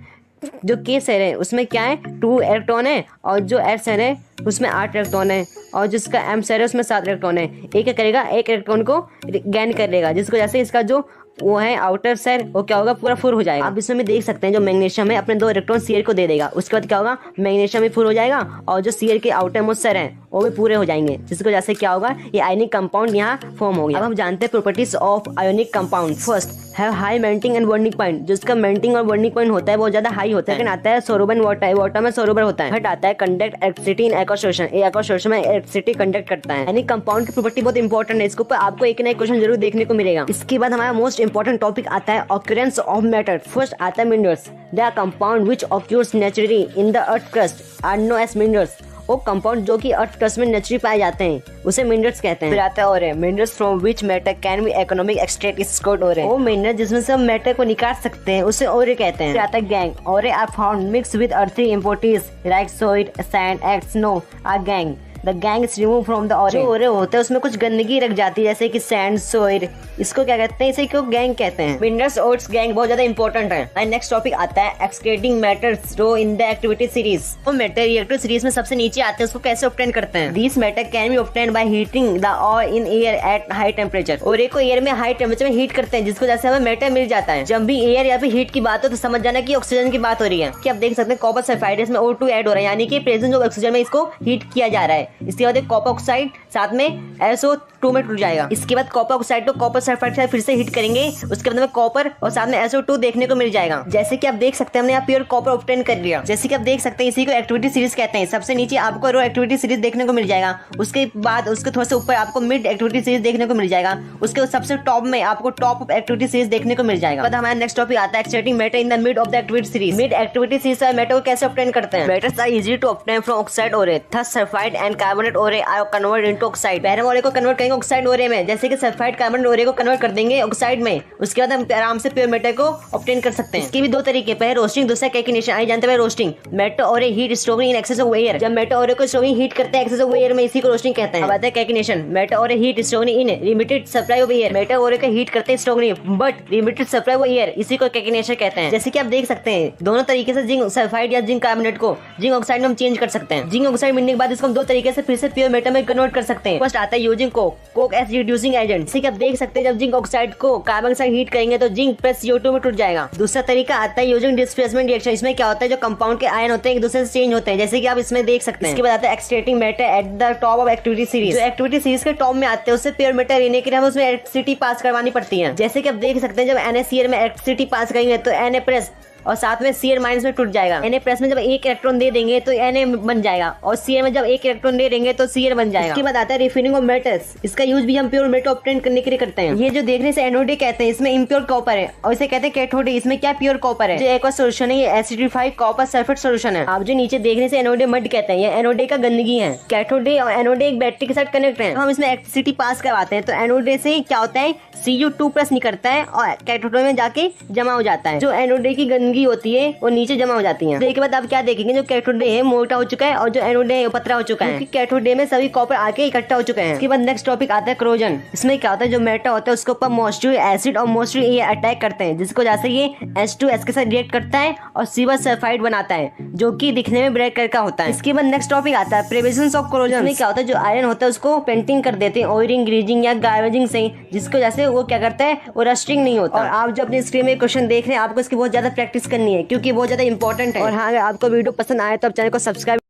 Speaker 2: जो K शेयर है उसमें क्या है 2 इलेक्ट्रॉन है और जो R शेयर है उसमें 8 इलेक्ट्रॉन है और जिसका M शेयर है उसमें 7 इलेक्ट्रॉन है। एक क्या करेगा, एक इलेक्ट्रॉन को गेन कर लेगा, जिसको जैसे इसका जो वो है आउटर शेयर वो क्या होगा पूरा फुल हो जाएगा। आप इसमें भी देख सकते हैं जो मैग्नीशियम है अपने 2 इलेक्ट्रॉन सीयर को दे देगा, उसके बाद क्या होगा मैग्नीशियम भी फुल हो जाएगा और जो सीयर के आउटर मोस्ट शेयर है वो भी पूरे हो जाएंगे, जिसको जैसे क्या होगा ये आयनिक कंपाउंड यहाँ फॉर्म हो गया। अब हम जानते हैं properties of ionic compound. First है high melting and bonding point, जिसका मेल्टिंग और बॉन्डिंग पॉइंट होता है बहुत ज्यादा हाई होता है। सेकंड आता है सोलुबल वाटर, वाटर में सोलुबल होता है। थर्ड आता है conduct electricity in aqua solution, aqua solution में इलेक्ट्रिसिटी कंडक्ट करता है। यानी कंपाउंड की प्रॉपर्टी बहुत इंपॉर्टेंट है, इसके ऊपर आपको एक ना एक क्वेश्चन जरूर देखने को मिलेगा। इसके बाद हमारा मोस्ट इंपॉर्टेंट टॉपिक आता है ऑकरेंस ऑफ मैटर। फर्स्ट आता है minerals, the compound which occurs naturally in the earth crust are known as minerals. वो कंपाउंड जो कि अर्थ क्रस्ट में नेचुरली पाए जाते हैं उसे मिनरल्स कहते हैं। फिर आता है ओरे, minerals from which matter can be economic extract is called ओरे। वो मिनरल जिसमें से हम मैटर को निकाल सकते हैं उसे ओरे कहते हैं। फिर आता है gangue, ore are found mix with earthy impurities like soil, sand, ex, snow are gangue. The gangue is remove from the ore. जो ओरे होते हैं उसमें कुछ गंदगी रख जाती है जैसे कि सैंड, सॉइल, इसको क्या कहते हैं, इसे क्यों गैंग कहते हैं। मिनरल्स और गैंग बहुत ज्यादा इंपॉर्टेंट है। एंड नेक्स्ट टॉपिक आता है extracting matters low in the activity series. वो मैटर रिएक्टिव सीरीज में सबसे नीचे आते हैं, उसको कैसे ऑब्टेन करते हैं। This matter can be obtain by heating the ore in air at high temperature. Ore को एयर में हाई टेम्परेचर में हीट करते हैं, जिसको जैसे हमें मैटर मिल जाता है। जब भी एयर या फिर हीट की बात हो तो समझ जाना कि ऑक्सीजन की बात हो रही है। कि आप देख सकते हैं कॉपर सल्फाइड में O2 ऐड हो रहा है, यानी कि प्रेजेंस ऑफ ऑक्सीजन में इसको हीट किया जा रहा है। इसके बाद कॉपर ऑक्साइड साथ में SO2 में टूट जाएगा। इसके बाद कॉपर ऑक्साइड को कॉपर सल्फाइड से फिर से हीट करेंगे, उसके बाद हमें कॉपर और साथ में SO2 देखने को मिल जाएगा। जैसे कि आप देख सकते हैं हमने यहाँ प्योर कॉपर ऑब्टेन कर लिया। जैसे कि आप देख सकते हैं इसी को एक्टिविटी सीरीज कहते हैं। सबसे नीचे आपको रो एक्टिविटी सीरीज देखने को मिल जाएगा, उसके बाद उसके थोड़ा सा ऊपर आपको मिड एक्टिविटी सीरीज देखने को मिल जाएगा, उसके सबसे टॉप में आपको टॉप ऑफ एक्टिविटी सीरीज देखने को मिल जाएगा। हमारा नेक्स्ट टॉपिक आता है extracting matter in the mid of the activity series. Mid activity series से मैटर को कैसे ऑब्टेन करते हैं। Matters are easy to obtain from oxide ore, thus sulphide and carbonate ore are convert into oxide. पहले ore को convert करेंगे oxide ओरे में, जैसे कि सल्फाइड कार्बन ओरे को कन्वर्ट कर देंगे ऑक्साइड में, उसके बाद हम आराम से प्योर मैटर को ऑब्टेन कर सकते हैं। इसके भी 2 तरीके, पहले रोस्टिंग, दूसरा कैकिनेशन। आई जानते हैं रोस्टिंग, मैटर ओरे heat storing in excess of air. जब मैटर ओरे को स्टोरिंग हीट करते हैं एक्सेस ऑफ एयर में, इसी को रोस्टिंग कहते हैं। अब आता है कैकिनेशन, मैटर ओरे heat storing in limited supply of air. Matter ओरे को हीट करते हैं storing but limited supply of air, इसी को कैकिनेशन कहते हैं। जैसे कि आप देख सकते हैं दोनों तरीके से जिंक सल्फाइड या जिंक कार्बोनेट को जिंक ऑक्साइड में हम चेंज कर सकते हैं। जिंक ऑक्साइड मिलने के बाद इसको हम 2 तरीके से फिर से प्योर मैटर में कन्वर्ट कर सकते हैं। फर्स्ट आता है using coke as reducing agent. जैसे कि आप देख सकते हैं जब जिंक ऑक्साइड को कार्बन से हीट करेंगे तो जिंक प्लस CO2 में टूट जाएगा। दूसरा तरीका आता है यूजिंग डिस्प्लेसमेंट रिएक्शन। इसमें क्या होता है जो कंपाउंड के आयन होते हैं एक दूसरे से चेंज होते हैं, जैसे कि आप इसमें देख सकते हैं। इसके बाद आता है extracting matter at the top of activity series. जो एक्टिविटी सीरीज के टॉप में आते हैं उससे प्योर मैटर लेने के लिए हमें उसमें इलेक्ट्रिसिटी पास करवानी पड़ती है। जैसे कि आप देख सकते हैं जब NaCl में इलेक्ट्रिसिटी पास करेंगे तो Na+ और साथ में Cl- में टूट जाएगा। Na+ में जब 1 इलेक्ट्रॉन दे देंगे तो Na बन जाएगा और Cl में जब 1 इलेक्ट्रॉन दे देंगे तो Cl बन जाएगा। इसके बाद आता है रिफाइनिंग ऑफ मेटल्स। इसका यूज भी हम प्योर मेटल ऑब्टेन करने के लिए करते हैं। ये जो देखने से एनोडे कहते हैं, इसमें इम्प्योर कॉपर है और इसे कहते हैं कैथोडे। इसमें क्या प्योर कॉपर है। जो एक्वा सॉल्यूशन है ये एसिडिफाइड कॉपर सल्फेट सॉल्यूशन है। आप जो नीचे देखने से एनोडे मड कहते हैं, ये एनोडे का गंदगी है। कैथोडे और एनोडे एक बैटरी के साथ कनेक्ट है, तो हम इसमें इलेक्ट्रिसिटी पास करवाते हैं तो एनोडे से क्या होता है Cu2+ निकलता है और कैथोडे में जाके जमा हो जाता है। जो एनोडे की गंदगी कंघी होती है वो नीचे जमा हो जाती है। तो इसके बाद आप क्या देखेंगे, जो कैथोड रे है मोटा हो चुका है और जो एनोड है वो पतला हो चुका है, क्योंकि कैथोड रे में सभी कॉपर आके इकट्ठा हो चुके हैं। इसके बाद नेक्स्ट टॉपिक आता है क्रोजन। इसमें क्या होता है, जो मेटल होता है उसके ऊपर मॉइस्चर एसिड और मॉइस्चर ये अटैक करते हैं, जिसको जैसे ये H2S के साथ रिएक्ट करता है और सिल्वर सल्फाइड बनाता है, जो कि दिखने में ब्लैक कलर का होता है। इसके बाद नेक्स्ट टॉपिक आता है प्रिवेंशन ऑफ क्रोजन। इसमें क्या होता है, जो आयरन होता है उसको पेंटिंग कर देते हैं ऑयरिंग, ग्रीजिंग या गार्बेजिंग से, जिसको जैसे वो क्या करता है, वो रस्टिंग नहीं होता। और आप जो अपनी स्क्रीन में क्वेश्चन देख रहे हैं, आपको इसकी बहुत ज्यादा प्रैक्टिस करनी है, क्योंकि बहुत ज्यादा इंपॉर्टेंट है। और हाँ, अगर आपको वीडियो पसंद आए तो आप चैनल को सब्सक्राइब।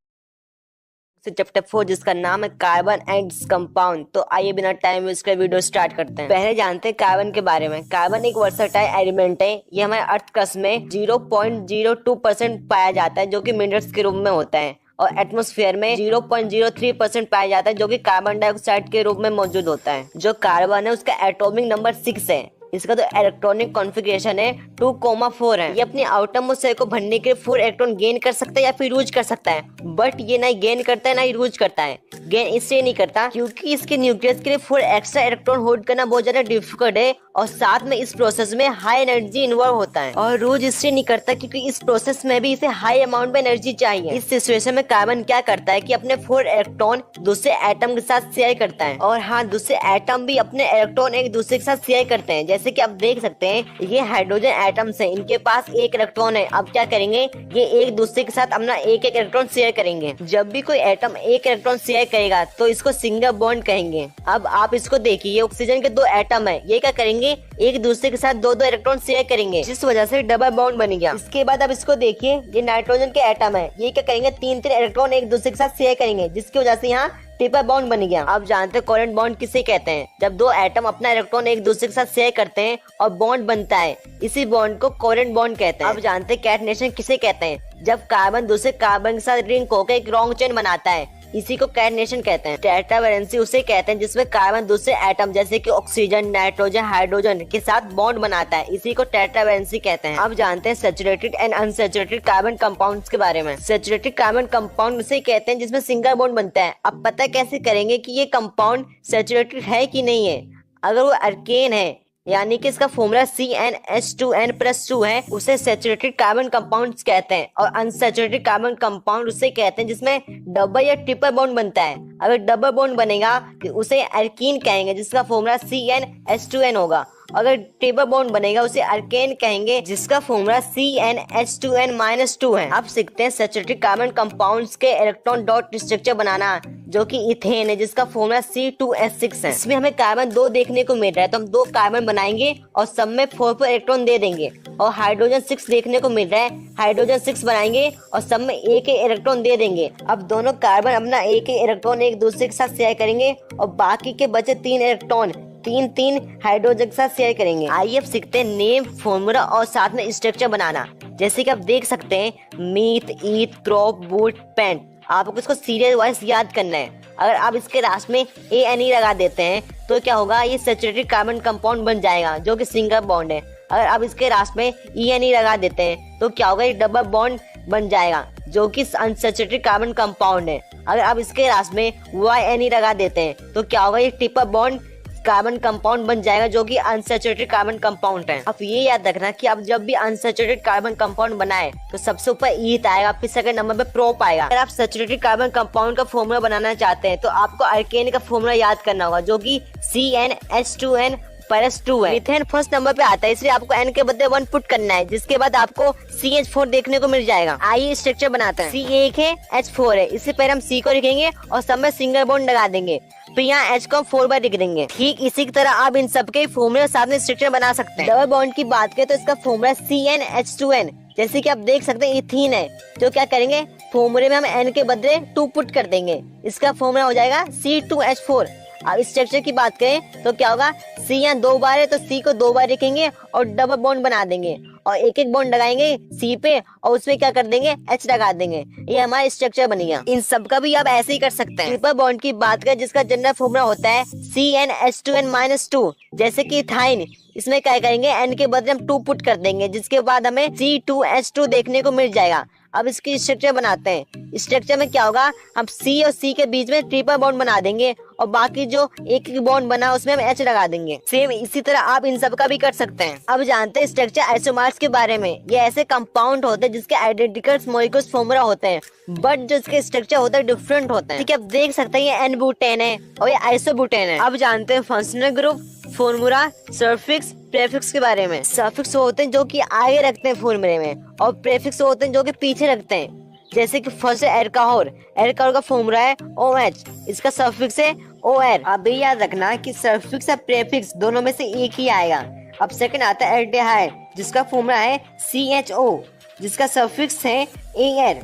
Speaker 2: चैप्टर 4 जिसका नाम है कार्बन एंड कंपाउंड। तो आइए बिना टाइम वेस्ट कर वीडियो स्टार्ट करते हैं। पहले जानते हैं कार्बन के बारे में। कार्बन एक वर्सटाइल एलिमेंट है। ये हमारे अर्थ क्रस्ट में 0.02% पाया जाता है, जो कि मिनरल्स के रूप में होता है, और एटमॉस्फेयर में 0.03% पाया जाता है, जो कि कार्बन डाइऑक्साइड के रूप में मौजूद होता है। जो कार्बन है उसका एटॉमिक नंबर 6 है। इसका तो इलेक्ट्रॉनिक कॉन्फ़िगरेशन है 2,4 है। ये अपने आउटर मोस्ट शेल को भरने के लिए 4 इलेक्ट्रॉन गेन कर सकता है या फिर यूज कर सकता है, बट ये ना गेन करता है ना यूज करता है। गेन इसलिए नहीं करता क्योंकि इसके न्यूक्लियस के लिए 4 एक्स्ट्रा इलेक्ट्रॉन होल्ड करना बहुत ज्यादा डिफिकल्ट है, और साथ में इस प्रोसेस में हाई एनर्जी इन्वॉल्व होता है। और रोज इसलिए नहीं करता क्योंकि इस प्रोसेस में भी इसे हाई अमाउंट में एनर्जी चाहिए। इस सिचुएशन में कार्बन क्या करता है कि अपने 4 इलेक्ट्रॉन दूसरे एटम के साथ शेयर करता है, और हाँ, दूसरे एटम भी अपने इलेक्ट्रॉन एक दूसरे के साथ शेयर करते हैं। जैसे कि आप देख सकते हैं, ये हाइड्रोजन एटम्स हैं, इनके पास 1 इलेक्ट्रॉन है। अब क्या करेंगे, ये एक दूसरे के साथ अपना एक इलेक्ट्रॉन शेयर करेंगे। जब भी कोई एटम 1 इलेक्ट्रॉन शेयर करेगा तो इसको सिंगल बॉन्ड कहेंगे। अब आप इसको देखिए, ये ऑक्सीजन के 2 एटम है, ये क्या करेंगे, एक दूसरे के साथ 2 इलेक्ट्रॉन शेयर करेंगे, जिस वजह से डबल बॉन्ड बन गया। इसके बाद अब इसको देखिए, ये नाइट्रोजन के एटम है, ये क्या करेंगे, 3 इलेक्ट्रॉन एक दूसरे के साथ शेयर करेंगे, जिसकी वजह से यहाँ ट्रिपल बॉन्ड बन गया। आप जानते हैं कोवेलेंट बॉन्ड किसे कहते हैं, जब 2 एटम अपना इलेक्ट्रॉन एक दूसरे के साथ शेयर करते हैं और बॉन्ड बनता है, इसी बॉन्ड को कोवेलेंट बॉन्ड कहते हैं। आप जानते हैं कैटनेशन किसे कहते हैं, जब कार्बन दूसरे कार्बन के साथ लिंक होकर एक लॉन्ग चेन बनाता है, इसी को कैटनेशन कहते हैं। टेट्रावैलेंसी उसे कहते हैं जिसमें कार्बन दूसरे एटम जैसे कि ऑक्सीजन, नाइट्रोजन, हाइड्रोजन के साथ बॉन्ड बनाता है, इसी को टेट्रावैलेंसी कहते हैं। अब जानते हैं saturated and unsaturated carbon compounds के बारे में। सैचुरेटेड कार्बन कंपाउंड उसे कहते हैं जिसमें सिंगल बॉन्ड बनता है। अब पता कैसे करेंगे कि ये कंपाउंड सैचुरेटेड है कि नहीं है। अगर वो अल्केन है, यानी कि इसका फॉर्मूला CnH2n+2 है, उसे सैचुरेटेड कार्बन कंपाउंड्स कहते हैं। और अनसैचुरेटेड कार्बन कंपाउंड उसे कहते हैं जिसमें डबल या ट्रिपल बॉन्ड बनता है। अगर डबल बॉन्ड बनेगा तो उसे एल्कीन कहेंगे, जिसका फॉर्मूला CnH2n होगा। अगर ट्रिपल बॉन्ड बनेगा उसे अल्केन कहेंगे, जिसका फॉर्मूला CnH2n-2 है। अब सीखते हैं सैचुरेटेड कार्बन कंपाउंड्स के इलेक्ट्रॉन डॉट स्ट्रक्चर बनाना, जो कि इथेन है, जिसका फॉर्मूला C2H6 है। इसमें हमें कार्बन 2 देखने को मिल रहा है, तो हम 2 कार्बन बनाएंगे और सब में 4 इलेक्ट्रॉन दे देंगे। और हाइड्रोजन 6 देखने को मिल रहा है, हाइड्रोजन 6 बनाएंगे और सब में एक इलेक्ट्रॉन दे देंगे। अब दोनों कार्बन अपना एक इलेक्ट्रॉन एक दूसरे के साथ शेयर करेंगे और बाकी के बचे 3 इलेक्ट्रॉन 3 हाइड्रोजन के साथ शेयर करेंगे। आइए अब सीखते हैं नेम, फॉर्मूला और साथ में स्ट्रक्चर बनाना। जैसे कि आप देख सकते हैं, मीथ, ईथ, क्रॉप, बूट, पेंट। आपको इसको सीरियल वाइज याद करना है। अगर आप इसके लास्ट में ANE लगा देते हैं तो क्या होगा, ये सैचुरेटेड कार्बन कंपाउंड बन जाएगा, जो कि सिंगल बॉन्ड है। अगर आप इसके लास्ट में ENE लगा देते हैं तो क्या होगा, ये डबल बॉन्ड बन जाएगा, जो कि अनसैचुरेटेड कार्बन कंपाउंड है। अगर आप इसके लास्ट में YNE लगा देते हैं तो क्या होगा, ये ट्रिपल बॉन्ड कार्बन कंपाउंड बन जाएगा, जो कि अनसैचुरेटेड कार्बन कंपाउंड है। अब ये याद रखना कि आप जब भी अनसैचुरेटेड कार्बन कंपाउंड बनाए तो सबसे ऊपर ईथ आएगा, फिर सेकंड नंबर पे प्रोप आएगा। अगर आप सैचुरेटेड कार्बन कंपाउंड का फॉर्मूला बनाना चाहते हैं तो आपको अल्केन का फॉर्मूला याद करना होगा, जो कि CnH2n+2 है। मीथेन फर्स्ट नंबर पे आता है, इसलिए आपको N के बदले 1 पुट करना है, जिसके बाद आपको CH4 देखने को मिल जाएगा। आइए स्ट्रक्चर बनाते हैं। C एक है, H4 है। इससे पहले हम C को लिखेंगे और सब में सिंगल बॉन्ड लगा देंगे, फिर यहाँ H को 4 बार लिख देंगे। ठीक इसी की तरह आप इन सबके फॉर्मूले साथ में स्ट्रक्चर बना सकते हैं। डबल बॉन्ड की बात करें तो इसका फॉर्मूला CnH2n, जैसे कि आप देख सकते हैं इथीन है, तो क्या करेंगे, फॉर्मूले में हम N के बदले 2 पुट कर देंगे, इसका फॉर्मूला हो जाएगा C2H4। अब स्ट्रक्चर की बात करें तो क्या होगा, C यहाँ 2 बार है तो C को 2 बार लिखेंगे और डबल बॉन्ड बना देंगे और एक बॉन्ड लगाएंगे C पे और उसमें क्या कर देंगे, H लगा देंगे। ये हमारा स्ट्रक्चर बन गया। इन सब का भी आप ऐसे ही कर सकते हैं। ट्रिपल बॉन्ड की बात करें जिसका जनरल फॉर्मूला होता है CnH2n-2, जैसे कि इथाइन, इसमें क्या करेंगे, N के बदले हम 2 पुट कर देंगे, जिसके बाद हमें C2H2 देखने को मिल जाएगा। अब इसकी स्ट्रक्चर बनाते हैं। स्ट्रक्चर में क्या होगा, हम C और C के बीच में ट्रिपल बॉन्ड बना देंगे और बाकी जो एक बॉन्ड बना उसमें हम H लगा देंगे। सेम इसी तरह आप इन सब का भी कर सकते हैं। अब जानते हैं स्ट्रक्चर आइसोमर्स के बारे में। ये ऐसे कंपाउंड होते हैं जिसके आइडेंटिकल मॉलिक्यूल्स फॉर्मूला होते हैं, बट जो इसके स्ट्रक्चर होता है डिफरेंट होते हैं। ठीक है, आप देख सकते हैं ये N-ब्यूटेन है और ये आइसोब्यूटेन है। अब जानते हैं functional group, formula, suffix, prefix के बारे में। सफिक्स होते हैं जो कि आगे रखते हैं फॉर्मूले में और प्रीफिक्स होते हैं जो कि पीछे रखते हैं। जैसे कि फर्स्ट है एल्कोहल का फॉर्मूला है OH, इसका सफिक्स है OR। अब भी याद रखना कि सफिक्स और प्रीफिक्स दोनों में से एक ही आएगा। अब सेकंड आता है एल्डिहाइड, जिसका फॉर्मूला है CHO, जिसका सफिक्स है AR।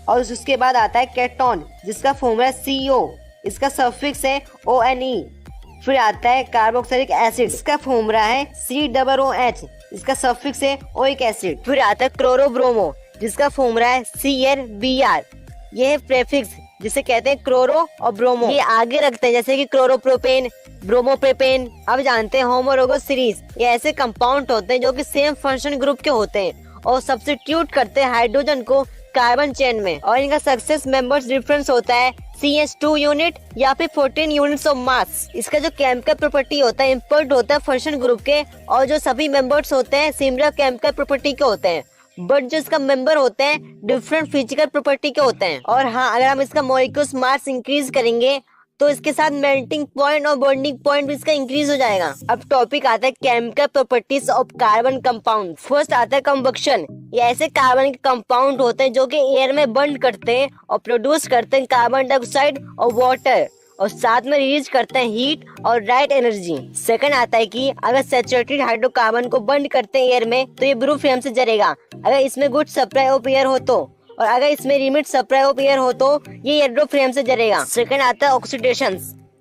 Speaker 2: और उसके बाद आता है केटोन, जिसका फॉर्मूला है CO, इसका सफिक्स है ONE। फिर आता है कार्बोक्सिलिक एसिड, इसका फॉर्मूला है COOH, इसका सफिक्स है ओइक एसिड। फिर आता है क्लोरोब्रोमो, जिसका फॉर्मूला है CrBr। ये है प्रीफिक्स जिसे कहते हैं क्लोरो और ब्रोमो, ये आगे रखते हैं जैसे कि क्लोरोप्रोपेन, ब्रोमोप्रोपेन। अब जानते हैं होमोलोगस सीरीज, ये ऐसे कंपाउंड होते हैं जो कि सेम फंक्शन ग्रुप के होते हैं और सब्स्टिट्यूट करते हैं हाइड्रोजन को कार्बन चेन में, और इनका सक्सेस मेंबर्स डिफरेंस होता है CH2 यूनिट या फिर 14 यूनिट्स ऑफ मास। इसका जो केमिकल प्रॉपर्टी होता है इम्पोर्ट होता है फंक्शन ग्रुप के, और जो सभी मेंबर्स होते हैं सिमिलर केमिकल प्रॉपर्टी के होते हैं, बट जो इसका मेंबर होते हैं डिफरेंट फिजिकल प्रॉपर्टी के होते हैं। और हाँ, अगर हम इसका मॉलिक्यूल्स मास इंक्रीज करेंगे तो इसके साथ मेल्टिंग पॉइंट और बॉन्डिंग पॉइंट भी इसका इंक्रीज हो जाएगा। अब टॉपिक आता है chemical properties of carbon compound. First आता है कंबक्शन। ये ऐसे कार्बन के कंपाउंड होते हैं जो कि एयर में बर्न करते हैं और प्रोड्यूस करते हैं कार्बन डाइऑक्साइड और वाटर, और साथ में रिलीज करते हैं हीट और राइट एनर्जी। सेकंड आता है कि अगर सैचुरेटेड हाइड्रोकार्बन को बर्न करते हैं एयर में तो ये ब्लू फ्लेम से जलेगा, अगर इसमें गुड सप्लाई ऑफ एयर हो तो, और अगर इसमें लिमिट सप्लाई ऑफ एयर हो तो ये येलो फ्लेम से जलेगा। सेकंड आता है ऑक्सीडेशन।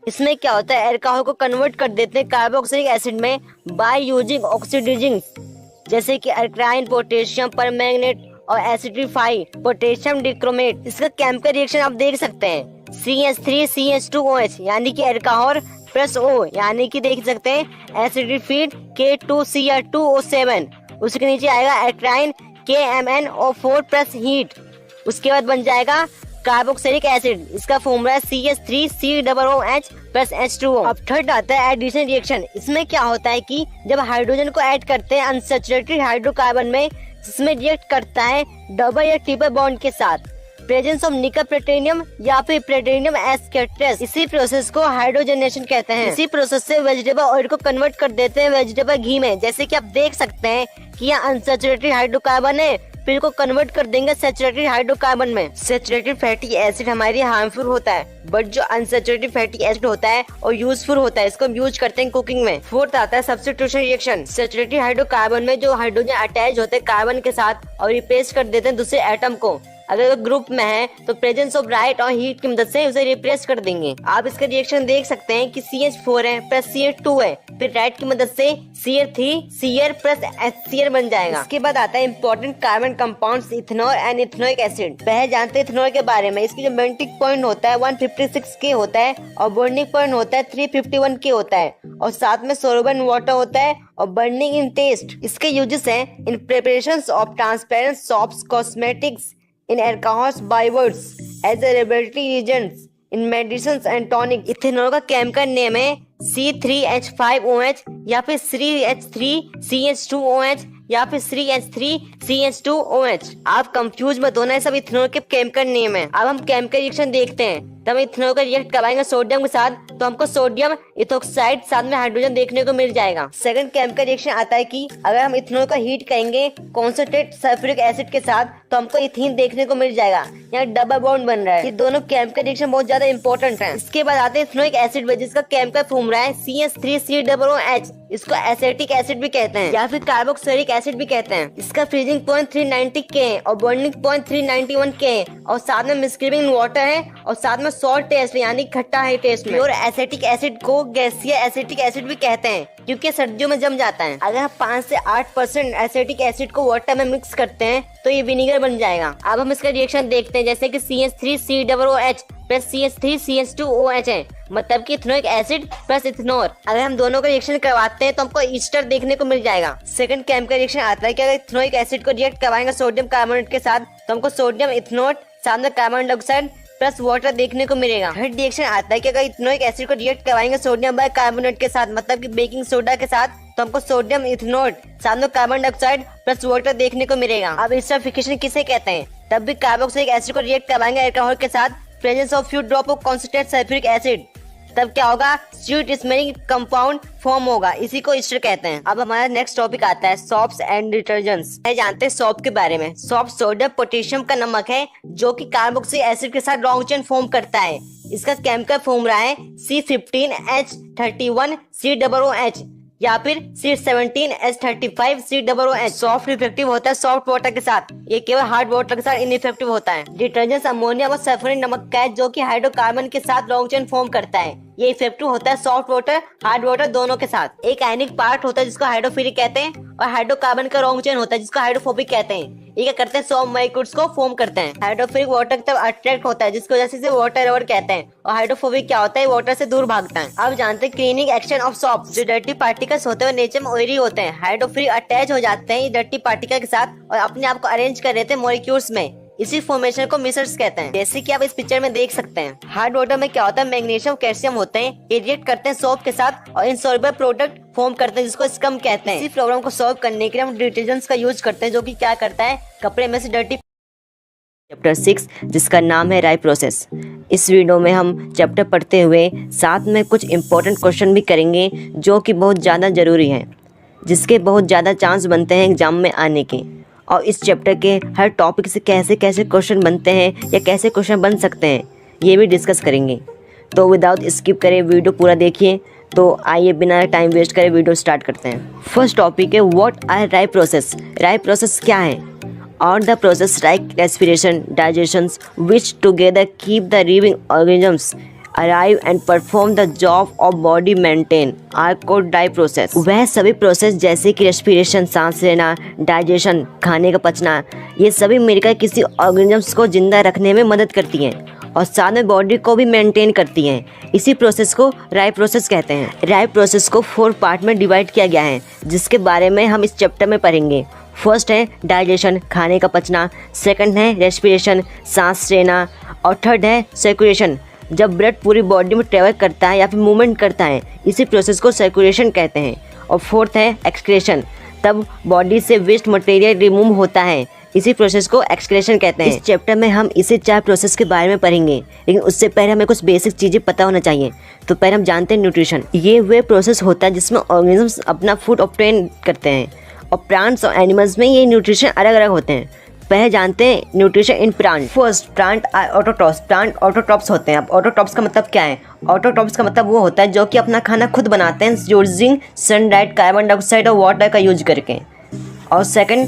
Speaker 2: इसमें क्या होता है, अल्कोहल को कन्वर्ट कर देते हैं कार्बोक्सिलिक एसिड में बाय यूजिंग ऑक्सीडाइजिंग, जैसे कि अल्कलाइन पोटेशियम परमैंगनेट और एसिडिफाई पोटेशियम डिक्रोमेट। इसका केमिकल रिएक्शन आप देख सकते हैं CH3CH2OH यानी कि अल्कोहल प्लस O यानी कि देख सकते हैं एसिडिफाइड K2Cr2O7। उसके नीचे आएगा अल्कलाइन KMnO4 प्लस हीट, उसके बाद बन जाएगा कार्बोक्सिलिक एसिड, इसका फॉर्मूला है CH3COOH प्लस H2O। अब थर्ड आता है एडिशन रिएक्शन। इसमें क्या होता है कि जब हाइड्रोजन को ऐड करते हैं अनसैचुरेटेड हाइड्रोकार्बन में, जिसमें रिएक्ट करता है डबल या ट्रिपल बॉन्ड के साथ, प्रेजेंस ऑफ निकल प्लेटिनियम या फिर प्लेटिनियम एस कैटरेस। इसी प्रोसेस को हाइड्रोजनेशन कहते हैं। इसी प्रोसेस से वेजिटेबल ऑयल को कन्वर्ट कर देते हैं वेजिटेबल घी में, जैसे कि आप देख सकते हैं कि यहाँ अनसैचुरेटेड हाइड्रोकार्बन है, फिर को कन्वर्ट कर देंगे सैचुरेटेड हाइड्रोकार्बन में। सैचुरेटेड फैटी एसिड हमारे लिए हार्मफुल होता है, बट जो अनसैचुरेटेड फैटी एसिड होता है और यूजफुल होता है, इसको हम यूज करते हैं कुकिंग में। फोर्थ आता है सब्स्टिट्यूशन रिएक्शन। सैचुरेटेड हाइड्रोकार्बन में जो हाइड्रोजन अटैच होते हैं कार्बन के साथ और रिप्लेस कर देते हैं दूसरे एटम को। अगर ग्रुप में है तो प्रेजेंस ऑफ लाइट और हीट की मदद से उसे रिप्लेस कर देंगे। आप इसका रिएक्शन देख सकते हैं कि CH4 है प्लस CH2 है, फिर लाइट की मदद से Cl3Cl प्लस HCl बन जाएगा। इसके बाद आता है important carbon compounds ethanol and ethanoic acid. पहले जानते हैं इथेनॉल के बारे में। इसकी जो मेल्टिंग पॉइंट होता है 156 K होता है और बर्निंग पॉइंट होता है 351 K होता है, और साथ में सोल्यूबल इन वाटर होता है और बर्निंग इन टेस्ट। इसके यूजेस हैं in preparations of transparent soaps, cosmetics, in alcohols, bywords, as a laboratory reagents, in medicines and tonic। Ethanol का केमिकल नेम है C3H5OH या फिर 3H3CH2OH या फिर 3H3CH2OH। आप कंफ्यूज मत होना, सब इथेनॉल के केमिकल नेम है। अब हम केमिकल रिएक्शन देखते हैं। तब इथेनॉल का रिएक्ट कराएंगे सोडियम के साथ तो हमको सोडियम इथोक्साइड साथ में हाइड्रोजन देखने को मिल जाएगा। सेकंड केमिकल रिएक्शन आता है कि अगर हम इथेनॉल का हीट करेंगे कॉन्सेंट्रेट सल्फ्यूरिक एसिड के साथ तो हमको इथीन देखने को मिल जाएगा। यहाँ डबल बॉन्ड बन रहा है। ये दोनों केमिकल रिएक्शन बहुत ज्यादा इंपॉर्टेंट है। इसके बाद आते हैं इथेनोइक एसिड, जिसका केमिकल फॉर्मूला है CH3COOH। इसको एसिटिक एसिड भी कहते हैं या फिर कार्बोक्सिलिक एसिड भी कहते हैं। इसका फ्रीजिंग पॉइंट 390 K है और बर्निंग पॉइंट 391 K है, और साथ में मिसक्रीबिंग वाटर है और साथ में सॉल्ट टेस्ट यानी खट्टा है टेस्ट में। और एसिटिक एसिड को गैसीय एसिटिक एसिड भी कहते हैं क्योंकि सर्दियों में जम जाता है। अगर हम 5 से 8% एसिटिक एसिड को वाटर में मिक्स करते हैं तो ये विनेगर बन जाएगा। अब हम इसका रिएक्शन देखते हैं, जैसे कि CH3COOH
Speaker 3: प्लस CH3CH2OH है, मतलब कि इथेनोइक एसिड प्लस इथेनॉल। अगर हम दोनों का रिएक्शन करवाते हैं तो हमको ईस्टर देखने को मिल जाएगा। सेकंड केमिकल रिएक्शन आता है कि अगर इथेनोइक एसिड को रिएक्ट करवाएंगे सोडियम कार्बोनेट के साथ तो हमको सोडियम इथेनॉल साथ में कार्बन डाइऑक्साइड प्लस वाटर देखने को मिलेगा। थर्ड रिएक्शन आता है कि अगर इथेनोइक एसिड को रिएक्ट करवाएंगे सोडियम बाइकार्बोनेट के साथ, मतलब कि बेकिंग सोडा के साथ, तो हमको सोडियम इथेनॉल साथ में कार्बन डाइऑक्साइड प्लस वाटर देखने को मिलेगा। अब एस्टरिफिकेशन किसे कहते हैं? तब भी कार्बोक्सिलिक एसिड को रिएक्ट करवाएंगे अल्कोहल के साथ, presence of few drop of concentrated sulphuric acid, तब क्या होगा? स्वीट स्मेलिंग कंपाउंड फॉर्म होगा, इसी को ईस्टर कहते हैं। अब हमारा नेक्स्ट टॉपिक आता है सॉप्स एंड डिटर्जेंट्स। जानते हैं सॉप के बारे में। सॉप सोडियम पोटेशियम का नमक है जो कि कार्बोक्सिलिक एसिड के साथ लॉन्ग चेन फॉर्म करता है। इसका केमिकल फॉर्मूला है C15H31COOH या फिर C17H35COOH। सॉफ्ट इफेक्टिव होता है सॉफ्ट वाटर के साथ, ये केवल हार्ड वाटर के साथ इनइफेक्टिव होता है। डिटर्जेंट अमोनिया व सल्फ्यूरिक नमक का है जो कि हाइड्रोकार्बन के साथ लॉन्ग चेन फॉर्म करता है। ये इफेक्टिव होता है सॉफ्ट वाटर हार्ड वाटर दोनों के साथ। एक आयनिक पार्ट होता है जिसको हाइड्रोफिलिक कहते हैं और हाइड्रोकार्बन का लॉन्ग चेन होता है जिसको हाइड्रोफोबिक कहते हैं। ये क्या करते हैं? सॉल्ट मॉलिक्यूल्स को फॉर्म करते हैं। हाइड्रोफिलिक वाटर की तरफ अट्रैक्ट होता है जिसकी वजह से इसे वाटर रबर कहते हैं, और हाइड्रोफोबिक क्या होता है? वाटर से दूर भागता है। अब जानते हैं क्लीनिंग एक्शन ऑफ सॉप। जो डर्टी पार्टिकल्स होते हैं नेचर में ऑयली होते हैं, हाइड्रोफिलिक अटैच हो जाते हैं ये डर्टी पार्टिकल के साथ और अपने आप को अरेंज कर देते हैं मॉलिक्यूल्स में। इसी फॉर्मेशन को मिसर्स कहते हैं, जैसे कि आप इस पिक्चर में देख सकते हैं। हार्ड वाटर में क्या होता है? मैग्नीशियम कैल्शियम होते हैं, ये रिएक्ट करते हैं सोप के साथ और इनसॉल्युबल प्रोडक्ट फॉर्म करते हैं जिसको स्कम कहते हैं। इसी प्रॉब्लम को सॉल्व करने के लिए हम डिटर्जेंट्स का यूज करते हैं जो कि क्या करता है? कपड़े में से डर्टी।
Speaker 2: चैप्टर 6 जिसका नाम है राय प्रोसेस। इस वीडियो में हम चैप्टर पढ़ते हुए साथ में कुछ इम्पोर्टेंट क्वेश्चन भी करेंगे जो कि बहुत ज़्यादा ज़रूरी हैं, जिसके बहुत ज़्यादा चांस बनते हैं एग्जाम में आने के। और इस चैप्टर के हर टॉपिक से कैसे कैसे क्वेश्चन बनते हैं या कैसे क्वेश्चन बन सकते हैं ये भी डिस्कस करेंगे। तो विदाउट स्किप करे वीडियो पूरा देखिए। तो आइए बिना टाइम वेस्ट करे वीडियो स्टार्ट करते हैं। फर्स्ट टॉपिक है what are life process. Life process क्या है? और the process like respiration, digestion which together keep the living organisms alive and perform the job of body maintain are called life process. वह सभी process जैसे कि respiration, सांस लेना, digestion, खाने का पचना, ये सभी मिलकर किसी ऑर्गेनिजम्स को जिंदा रखने में मदद करती हैं और साथ में बॉडी को भी मेंटेन करती हैं। इसी प्रोसेस को राय प्रोसेस कहते हैं। राय प्रोसेस को 4 पार्ट में डिवाइड किया गया है जिसके बारे में हम इस चैप्टर में पढ़ेंगे। फर्स्ट है डाइजेशन, खाने का पचना। सेकंड है रेस्पिरेशन, सांस लेना। और थर्ड है सर्कुलेशन, जब ब्लड पूरी बॉडी में ट्रेवल करता है या फिर मूवमेंट करता है, इसी प्रोसेस को सर्कुलेशन कहते हैं। और फोर्थ है एक्सक्रीशन, तब बॉडी से वेस्ट मटेरियल रिमूव होता है, इसी प्रोसेस को एक्सक्रीशन कहते हैं। इस चैप्टर में हम इसी 4 प्रोसेस के बारे में पढ़ेंगे, लेकिन उससे पहले हमें कुछ बेसिक चीज़ें पता होना चाहिए। तो पहले हम जानते हैं न्यूट्रिशन। ये वे प्रोसेस होता है जिसमें ऑर्गेनिजम्स अपना फूड ऑब्टेन करते हैं और प्लांट्स और एनिमल्स में ये न्यूट्रिशन अलग अलग होते हैं। पहले जानते हैं nutrition in plant. First plant autotrophs. Plant autotrophs होते हैं। अब ऑटोट्रॉप्स का मतलब क्या है? ऑटोट्रॉप्स का मतलब वो होता है जो कि अपना खाना खुद बनाते हैं यूजिंग सनलाइट, कार्बन डाइऑक्साइड और वाटर का यूज करके। और second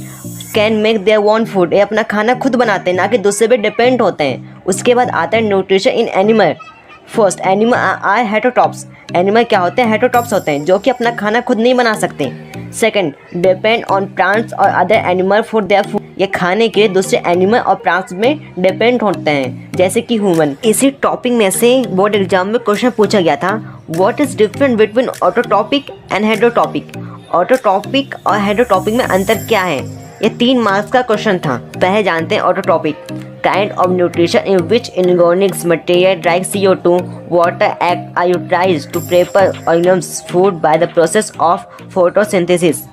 Speaker 2: can make their own food, ये अपना खाना खुद बनाते हैं, ना कि दूसरे पे डिपेंड होते हैं। उसके बाद आता है nutrition in animal. First animal are heterotrophs. Animal क्या होते हैं? हेटरोट्रॉप्स होते हैं जो कि अपना खाना खुद नहीं बना सकते। सेकंड डिपेंड ऑन प्लांट्स और other animal for their food, ये खाने के लिए दूसरे एनिमल और प्लांट्स में डिपेंड होते हैं जैसे कि ह्यूमन। इसी टॉपिक में से बोर्ड एग्जाम में क्वेश्चन पूछा गया था, what is different between autotrophic and heterotrophic. Autotrophic और हेटरोट्रॉपिक में अंतर क्या है? ये 3 मार्क्स का क्वेश्चन था। पहले जानते हैं autotrophic. Kind of nutrition in which inorganic material like CO2, water act are utilised to prepare organisms food by the process of photosynthesis.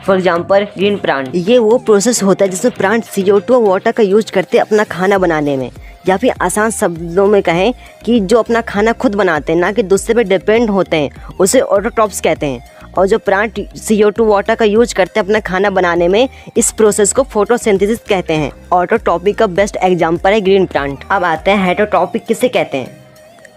Speaker 2: For example green plant, ये वो प्रोसेस होता है जिसमें प्लांट CO2 और वाटर का use करते हैं अपना खाना बनाने में, या फिर आसान शब्दों में कहें कि जो अपना खाना खुद बनाते हैं ना कि दूसरे पे डिपेंड होते हैं, उसे ऑटोट्रॉप्स कहते हैं। और जो प्लांट CO2 वाटर का यूज करते हैं अपना खाना बनाने में, इस प्रोसेस को फोटोसिंथेसिस कहते हैं। ऑटोट्रॉपिक का बेस्ट एग्जांपल है ग्रीन प्लांट। अब आते हैं हेटरोट्रॉपिक किसे कहते हैं?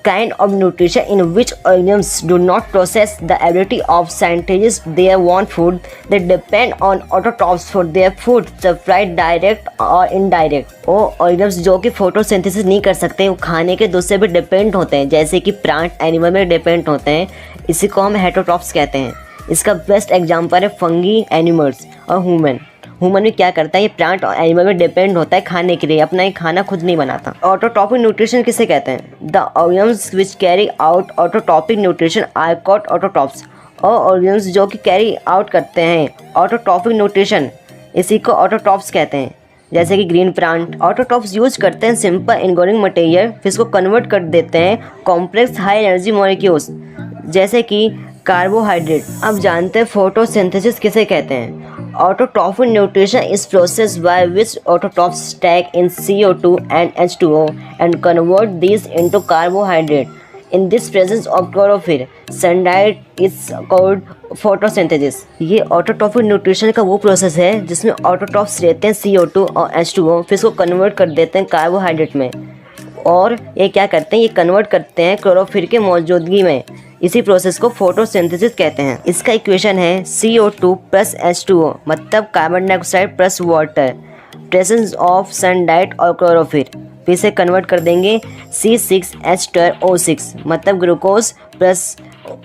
Speaker 2: Kind of nutrition in which organisms do not process the ability of scientist their own food, they depend on autotrophs for their food supply direct और indirect. वो organisms जो कि फोटोसिंथेसिस नहीं कर सकते, वो खाने के दूसरे पे डिपेंड होते हैं जैसे कि प्लांट एनिमल में डिपेंड होते हैं, इसी को हम हेटरोट्रॉप्स कहते हैं। इसका बेस्ट एग्जांपल है फंगी, एनिमल्स और ह्यूमन।
Speaker 3: ह्यूमन भी क्या करता है, ये प्लांट और एनिमल में डिपेंड होता है खाने के लिए, अपना ये खाना खुद नहीं बनाता। ऑटोट्रॉपिक न्यूट्रिशन किसे कहते हैं? The organisms which carry out autotrophic nutrition are called autotrophs. और ऑर्गेनिम्स जो कि कैरी आउट करते हैं ऑटोट्रॉपिक न्यूट्रिशन, इसी को ऑटोट्रॉप्स कहते हैं। जैसे कि ग्रीन प्लांट ऑटोट्रॉप्स यूज करते हैं सिंपल इनऑर्गेनिक मटेरियल, फिर इसको कन्वर्ट कर देते हैं कॉम्प्लेक्स हाई एनर्जी मॉलिक्यूल्स जैसे कि कार्बोहाइड्रेट। अब जानते हैं फोटोसिंथेसिस किसे कहते हैं। Autotrophic nutrition is process by which autotrophs stack in CO2 and H2O and convert these into carbohydrate. In this presence of chlorophyll, sunlight is called photosynthesis. ये autotrophic nutrition का वो प्रोसेस है जिसमें ऑटोट्रॉप्स रहते हैं CO2 और H2O, फिर इसको कन्वर्ट कर देते हैं कार्बोहाइड्रेट में, और ये क्या करते हैं, ये कन्वर्ट करते हैं क्लोरोफिल के मौजूदगी में। इसी प्रोसेस को फोटोसिंथेसिस कहते हैं। इसका इक्वेशन है CO2 प्लस H2O, मतलब carbon dioxide plus water, presence of sunlight और क्लोरोफिल, फिर से कन्वर्ट कर देंगे C6H12O6, मतलब glucose plus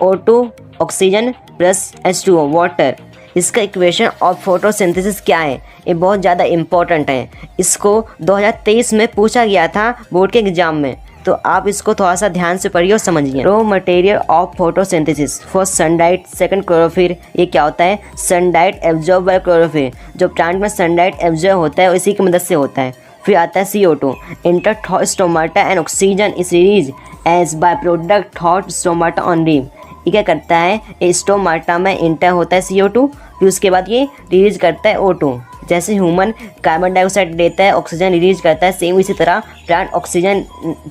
Speaker 3: O2 oxygen plus H2O water. इसका इक्वेशन ऑफ फोटोसिंथेसिस क्या है, ये बहुत ज़्यादा इम्पोर्टेंट है। इसको 2023 में पूछा गया था बोर्ड के एग्जाम में, तो आप इसको थोड़ा सा ध्यान से पढ़िए और समझिए। Raw material of photosynthesis, first sunlight, second chlorophyll. ये क्या होता है? सनलाइट एब्जॉर्ब बाय क्लोरोफिल, जो प्लांट में सनलाइट एब्जॉर्ब होता है इसी की मदद से होता है। फिर आता है CO2, enter stomata and oxygen is release as by product through stomata only. ये क्या करता है, ये स्टोमाटा में इंटर होता है CO2, फिर उसके बाद ये रिलीज करता है O2। जैसे ह्यूमन कार्बन डाइऑक्साइड लेता है, ऑक्सीजन रिलीज करता है, सेम इसी तरह प्लांट ऑक्सीजन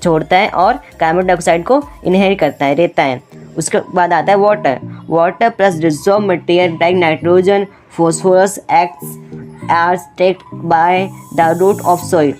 Speaker 3: छोड़ता है और कार्बन डाइऑक्साइड को इनहेल करता है, लेता है। उसके बाद आता है water. Water plus dissolve material like nitrogen, phosphorus acts are taken by the root of soil.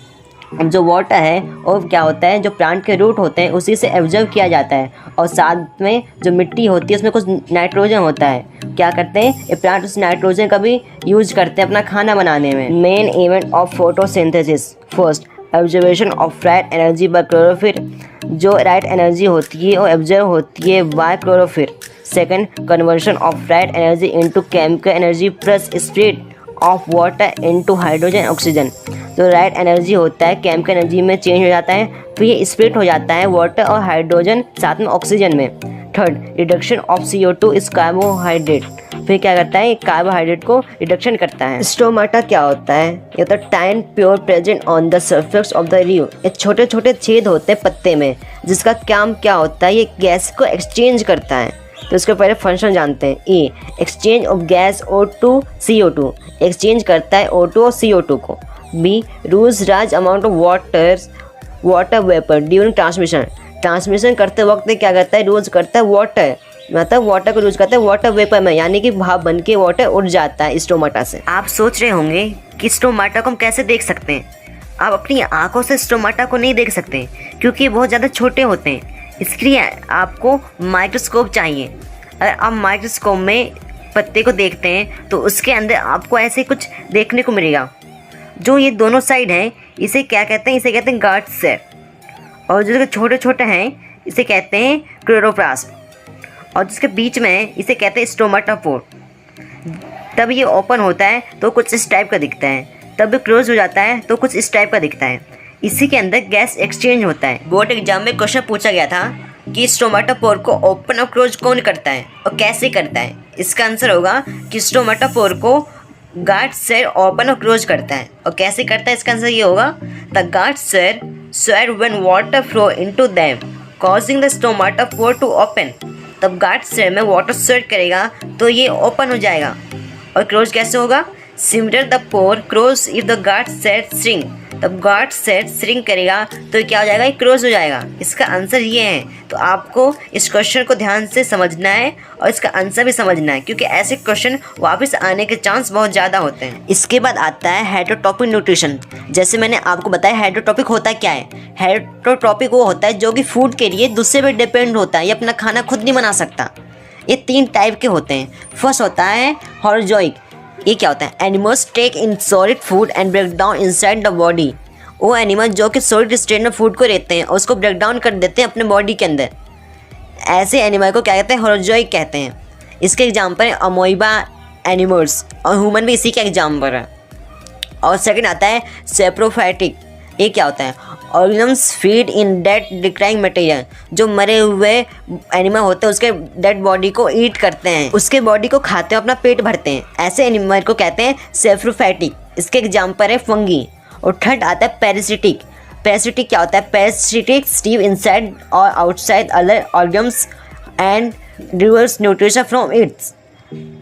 Speaker 3: अब जो वाटर है वो क्या होता है, जो प्लांट के रूट होते हैं उसी से एब्जॉर्ब किया जाता है, और साथ में जो मिट्टी होती है उसमें कुछ नाइट्रोजन होता है। क्या करते हैं ये प्लांट, उस नाइट्रोजन का भी यूज करते हैं अपना खाना बनाने में। Main event of photosynthesis, first observation of light energy by chlorophyll, जो लाइट एनर्जी होती है वो एब्जॉर्ब होती है bye chlorophyll. Second conversion of light energy into chemical energy plus split of water into hydrogen oxygen, जो light energy होता है chemical energy में चेंज हो जाता है, फिर ये स्प्लिट हो जाता है वाटर और हाइड्रोजन साथ में ऑक्सीजन में। थर्ड रिडक्शन ऑफ CO2 इस कार्बोहाइड्रेट, फिर क्या करता है, कार्बोहाइड्रेट को रिडक्शन करता है। स्टोमाटा क्या होता है, ये होता है टाइन pure present on the surface of the leave. ये छोटे छोटे छेद होते हैं पत्ते में, जिसका काम क्या होता है, ये गैस को एक्सचेंज करता है। तो इसके पहले फंक्शन जानते हैं। A exchange of gas O2 CO2, exchange करता है O2 और CO2 को। B lose large amount of water vapour during transmission, transmission करते वक्त क्या करता है, रूज करता है वाटर, मतलब वाटर को यूज करता है वाटर वेपर में, यानी कि भाप बन के वाटर उड़ जाता है स्टोमाटा से। आप सोच रहे होंगे कि स्टोमाटा को हम कैसे देख सकते हैं। आप अपनी आंखों से स्टोमाटा को नहीं देख सकते क्योंकि ये बहुत ज़्यादा छोटे होते हैं, इसके लिए आपको माइक्रोस्कोप चाहिए। अगर आप माइक्रोस्कोप में पत्ते को देखते हैं तो उसके अंदर आपको ऐसे कुछ देखने को मिलेगा। जो ये दोनों साइड हैं इसे क्या कहते हैं, इसे कहते हैं गार्ड सेल, और जो छोटे छोटे हैं इसे कहते हैं क्लोरोप्लास्ट, और जिसके बीच में है इसे कहते हैं स्टोमाटोफोर। तब ये ओपन होता है तो कुछ इस टाइप का दिखता है, तब क्लोज हो जाता है तो कुछ इस टाइप का दिखता है। इसी के अंदर गैस एक्सचेंज होता है। बोर्ड एग्जाम में क्वेश्चन पूछा गया था कि स्टोमाटोफोर को ओपन और क्लोज कौन करता है और कैसे करता है। इसका आंसर होगा कि स्टोमाटोफोर को गार्ड सेल ओपन और क्लोज करता है। और कैसे करता है, इसका आंसर ये होगा, the guard cell swell when water flow into them causing the stomata pore to open. तब गार्ड सेल में वाटर स्वेट करेगा तो ये ओपन हो जाएगा। और क्लोज कैसे होगा, similar the pore close if the guard cell shrink, तब गार्ड सेल श्रिंक करेगा तो क्या हो जाएगा, ये क्लोज हो जाएगा। इसका आंसर ये है। तो आपको इस क्वेश्चन को ध्यान से समझना है और इसका आंसर भी समझना है, क्योंकि ऐसे क्वेश्चन वापस आने के चांस बहुत ज़्यादा होते हैं। इसके बाद आता है हेटेरोटॉपिक न्यूट्रिशन। जैसे मैंने आपको बताया हेटेरोटॉपिक होता क्या है। हेटेरोटॉपिक वो होता है जो कि फूड के लिए दूसरे पर डिपेंड होता है, ये अपना खाना खुद नहीं बना सकता। ये 3 टाइप के होते हैं। फर्स्ट होता है होरोजोइक। ये क्या होता है, animals take in solid food and break down inside the body. वो एनिमल जो कि सॉलिड स्टेट में फूड को लेते हैं और उसको ब्रेक डाउन कर देते हैं अपने बॉडी के अंदर, ऐसे एनिमल को क्या कहते हैं, होरोजोइक कहते हैं। इसके एग्जाम्पल है अमोइबा एनिमल्स, और ह्यूमन भी इसी का एग्जाम्पल है। और सेकंड आता है सेप्रोफाइटिक। ये क्या होता है? Organisms feed in dead decaying material. जो मरे हुए एनिमल होते हैं उसके डेड बॉडी को ईट करते हैं, उसके बॉडी को खाते हैं, अपना पेट भरते हैं। ऐसे एनिमल को कहते हैं सेप्रोफाइटिक। इसके एग्जाम्पल है फंगी। और थर्ड आता है पैरासिटिक। पैरासिटिक क्या होता है? Parasitic stay inside or outside other organs and derives nutrition from its.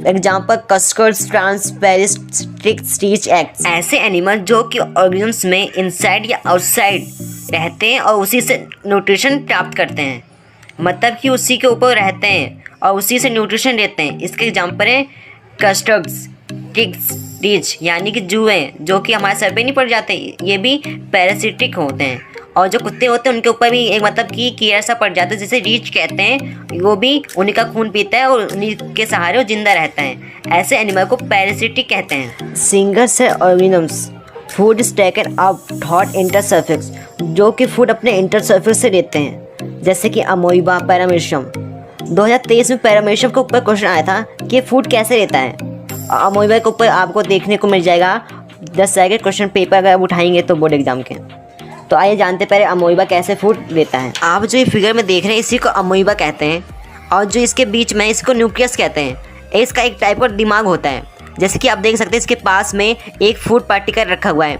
Speaker 3: Example cuscuta, ट्रांसपैरिस्टिक स्टीच एक्ट। ऐसे एनिमल जो कि ऑर्गेनिज्म्स में इनसाइड या आउटसाइड रहते हैं और उसी से न्यूट्रिशन प्राप्त करते हैं, मतलब कि उसी के ऊपर रहते हैं और उसी से न्यूट्रिशन लेते हैं। इसके एग्जाम्पल है कस्टर्स, टिक्स, रीच यानी कि जुए जो कि हमारे सर पे नहीं पड़ जाते, ये भी पैरासिटिक होते हैं। और जो कुत्ते होते हैं उनके ऊपर भी एक मतलब कि कीड़ा सा पड़ जाता है जिसे रीच कहते हैं, वो भी उन्हीं का खून पीता है और उन्हीं के सहारे वो जिंदा रहता है। ऐसे एनिमल को पैरासिटिक कहते हैं। Single cell organisms food is taken up thought इंटरसर्फेक्स, जो कि फूड अपने इंटरसर्फेक्स से लेते हैं, जैसे कि अमोइबा, पैरामीशियम। 2023 में पैरामीशियम के ऊपर क्वेश्चन आया था कि फूड कैसे लेता है। अमोइबा के ऊपर आपको देखने को मिल जाएगा 10 तरह के क्वेश्चन पेपर अगर आप उठाएंगे तो बोर्ड एग्जाम के। तो आइए जानते पहले अमोइबा कैसे फूड लेता है। आप जो ये फिगर में देख रहे हैं इसी को अमोइबा कहते हैं, और जो इसके बीच में इसको न्यूक्लियस कहते हैं। इसका एक टाइप का दिमाग होता है, जैसे कि आप देख सकते हैं इसके पास में एक फूड पार्टिकल रखा हुआ है।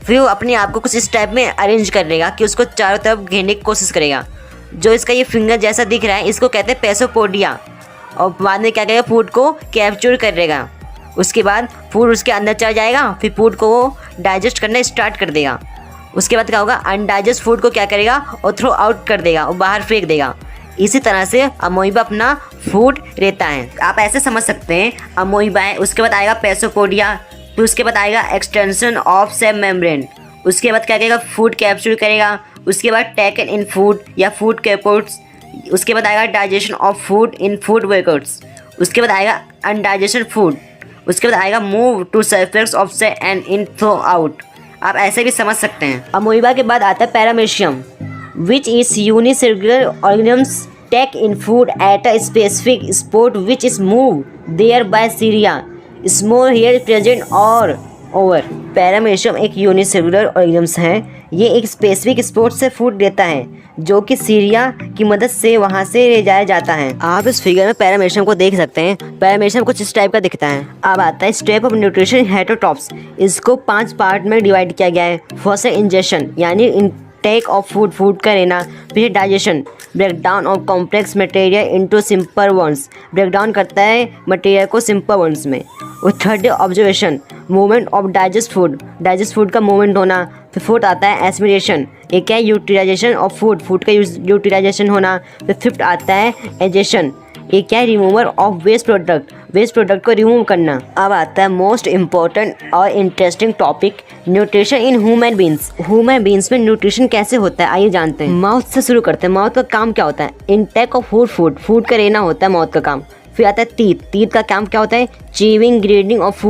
Speaker 3: फिर वो अपने आप को कुछ इस टाइप में अरेंज कर लेगा कि उसको चारों तरफ घेरने की कोशिश करेगा। जो इसका ये फिंगर जैसा दिख रहा है इसको कहते हैं पैसोपोडिया। और बाद में क्या करेगा? फूड को कैप्चर कर लेगा। उसके बाद फूड उसके अंदर चला जाएगा, फिर फूड को वो डाइजेस्ट करना स्टार्ट कर देगा। उसके बाद क्या होगा? अनडाइजेस्ट फूड को क्या करेगा? और थ्रो आउट कर देगा और बाहर फेंक देगा। इसी तरह से अमोइबा अपना फूड लेता है। आप ऐसे समझ सकते हैं अमोइबा है, उसके बाद आएगा पैसोपोडिया, फिर उसके बाद आएगा एक्सटेंशन ऑफ सेल मेम्ब्रेन। उसके बाद क्या करेगा? फूड कैप्चर करेगा। उसके बाद टेकन इन फूड या फूड कैपोर्ट्स। उसके बाद आएगा digestion of food in food vacuoles. उसके बाद आएगा अनडाइजेशन फूड। उसके बाद आएगा move to surface of cell and in throw out. आप ऐसे भी समझ सकते हैं। अमोइबा के बाद आता है paramecium, which is unicellular organisms take in food at a specific spot which is move there by cilia small hair present all over. Paramecium एक यूनिसेलुलर ऑर्गेनिजम्स है। ये एक स्पेसिफिक स्पॉट से फूड लेता है जो कि सीरिया की मदद से वहाँ से ले जाया जाता है। आप इस फिगर में पैरामीशियम को देख सकते हैं। पैरामीशियम कुछ इस टाइप का दिखता है। अब आता है स्टेप ऑफ न्यूट्रिशन हेटेरोट्रॉप्स। इसको 5 पार्ट में डिवाइड किया गया है। फर्स्ट है इंजेशन यानी इंटेक ऑफ फूड का लेना। फिर digestion, breakdown of complex material into simple ones, breakdown करता है मटेरियल को सिंपल वंस में। और थर्ड है observation, movement of digest food का मूवमेंट होना। फिर फोर्थ आता है एस्पिरेशन, ये क्या है? यूटिलाइजेशन ऑफ फूड का यूटिलाइजेशन होना। फिर फिफ्थ आता है एजेशन, ये क्या है? रिमूवल ऑफ वेस्ट प्रोडक्ट को रिमूव करना। अब आता है मोस्ट इम्पॉर्टेंट और interesting topic, nutrition in human beans में न्यूट्रिशन कैसे होता है आइए जानते हैं। माउथ से शुरू करते हैं। माउथ का काम क्या होता है? इंटेक ऑफ फूड का लेना होता है माउथ का काम। फिर आता है टीथ का काम क्या होता है? चीविंग, ग्रेडिंग ऑफ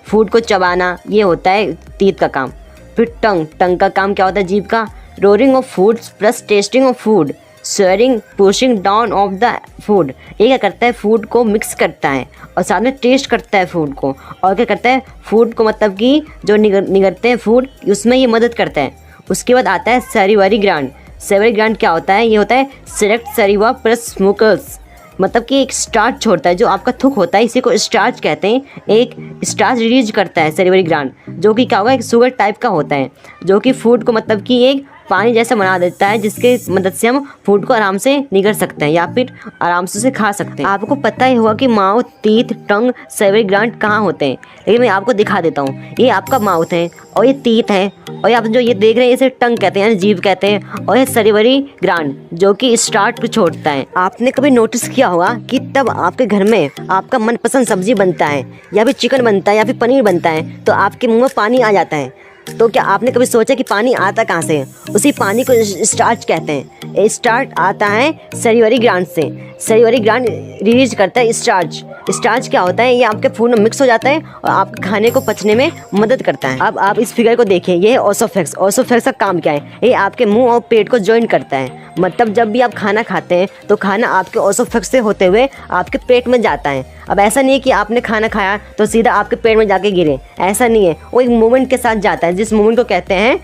Speaker 3: फूड को चबाना, ये होता है टीथ का काम। फिर टंग का काम क्या होता है? जीभ का। Roaring of food plus testing of food, swearing, pushing down of the food, ये क्या करता है? फूड को मिक्स करता है और साथ में टेस्ट करता है फूड को। और क्या करता है? फूड को मतलब कि जो निगलते हैं फूड, उसमें ये मदद करता है। उसके बाद आता है सैलिवरी ग्लैंड क्या होता है? ये होता है सेलेक्ट सैलिवा प्लस म्यूकस, मतलब कि एक स्टार्च छोड़ता है। जो आपका थूक होता है इसी को स्टार्च कहते हैं। एक स्टार्च रिलीज करता है सैलिवरी ग्लैंड, जो कि क्या होगा? एक शुगर टाइप का होता है, जो कि फूड को मतलब कि एक पानी जैसा बना देता है, जिसके मदद से हम फूड को आराम से निगल सकते हैं या फिर आराम से उसे खा सकते हैं। आपको पता ही होगा कि माउथ, टीथ, टंग, सैलिवरी ग्लैंड कहाँ होते हैं, लेकिन मैं आपको दिखा देता हूँ। ये आपका माउथ है और ये टीथ है, और आप जो ये देख रहे हैं इसे टंग कहते हैं, जीभ कहते हैं। और ये सैलिवरी ग्लैंड जो कि स्टार्च को छोड़ता है। आपने कभी नोटिस किया होगा कि तब आपके घर में आपका मनपसंद सब्जी बनता है या फिर चिकन बनता है या फिर पनीर बनता है तो आपके मुंह में पानी आ जाता है। तो क्या आपने कभी सोचा कि पानी आता कहाँ से? उसी पानी को स्टार्च कहते हैं। ये स्टार्च आता है सैलिवरी ग्लैंड से। सैलिवरी ग्लैंड रिलीज करता है स्टार्च क्या होता है? ये आपके फूड में मिक्स हो जाता है और आपके खाने को पचने में मदद करता है। अब आप इस फिगर को देखिए, ये है ओसोफेक्स। ओसोफेक्स का काम क्या है? ये आपके मुंह और पेट को ज्वाइन करता है। मतलब जब भी आप खाना खाते हैं तो खाना आपके ओसोफेक्स से होते हुए आपके पेट में जाता है। अब ऐसा नहीं है कि आपने खाना खाया तो सीधा आपके पेट में जाके गिरे, ऐसा नहीं है। वो एक मूवमेंट के साथ जाता है, जिस मूवमेंट को कहते हैं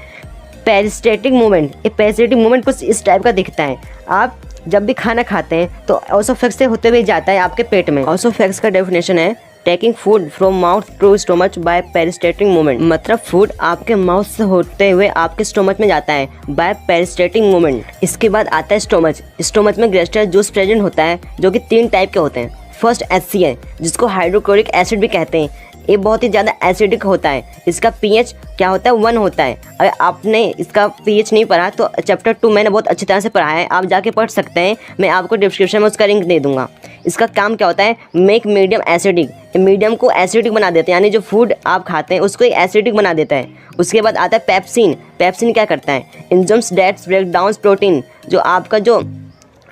Speaker 3: पेरिस्टेटिक मूवमेंट। ये पेरिस्टेटिक मूवमेंट कुछ इस टाइप का दिखता है। आप जब भी खाना खाते हैं तो ऑसोफेक्स से होते हुए जाता है आपके पेट में। ऑसोफेक्स का डेफिनेशन है taking food from mouth to stomach by peristaltic movement, मतलब फूड आपके माउथ से होते हुए आपके स्टोमच में जाता है बाय पेरिस्टेटिक मूवमेंट। इसके बाद आता है स्टोमच। स्टोमच में गैस्ट्राइल जूस प्रेजेंट होता है, जो कि 3 टाइप के होते हैं। फर्स्ट HCl, जिसको हाइड्रोक्लोरिक एसिड भी कहते हैं। ये बहुत ही ज़्यादा एसिडिक होता है। इसका pH क्या होता है, 1 होता है। अगर आपने इसका pH नहीं पढ़ा तो चैप्टर 2 मैंने बहुत अच्छी तरह से पढ़ा है, आप जाके पढ़ सकते हैं। मैं आपको डिस्क्रिप्शन में उसका लिंक दे दूंगा। इसका काम क्या होता है, मेक मीडियम एसिडिक। मीडियम को एसिडिक बना देते हैं, यानी जो फूड आप खाते हैं उसको एसिडिक बना देता है। उसके बाद आता है पेप्सिन। पेप्सिन क्या करता है, enzymes that break down protein. जो आपका जो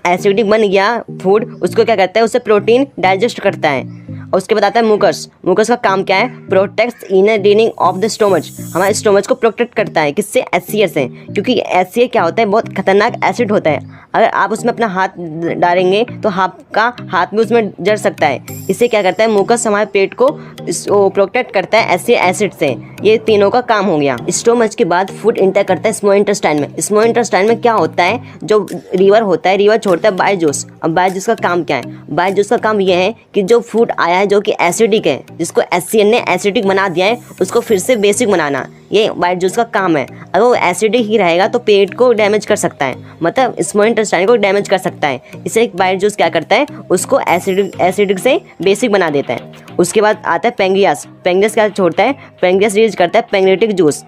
Speaker 3: एसिडिक बन गया फूड, उसको क्या करता है, उससे प्रोटीन डाइजेस्ट करता है। और उसके बाद आता है मुकस। मुकस का काम क्या है, protects inner draining of the stomach. हमारे स्टोमच को प्रोटेक्ट करता है, किससे, HCl से। क्योंकि HCl क्या होता है, बहुत खतरनाक एसिड होता है। अगर आप उसमें अपना हाथ डालेंगे तो आपका हाथ भी उसमें जड़ सकता है। इससे क्या करता है, मुकस हमारे पेट को प्रोटेक्ट करता है HCl एसिड से। ये तीनों का काम हो गया। स्टोमच के बाद फूड इंटर करता है स्मॉल इंटेस्टाइन में। स्मॉल इंटेस्टाइन में क्या होता है, जो लीवर होता है, लीवर छोड़ता है बाइल जूस। अब बाइल जूस का काम क्या है, बाइल जूस का काम यह है कि जो फूड आया है जो कि एसिडिक है, जिसको HCl ने एसिडिक बना दिया है, उसको फिर से बेसिक बनाना, ये बाइल जूस का काम है। अगर वो एसिडिक ही रहेगा तो पेट को डैमेज कर सकता है, मतलब स्मॉल इंटेस्टाइन को डैमेज कर सकता है। इसलिए बाइल जूस क्या करता है, उसको एसिडिक से बेसिक बना देता है। उसके बाद आता है पैंक्रियास। पैंक्रियास क्या छोड़ता है, पैंक्रियास रिलीज करता है पैंक्रेटिक जूस,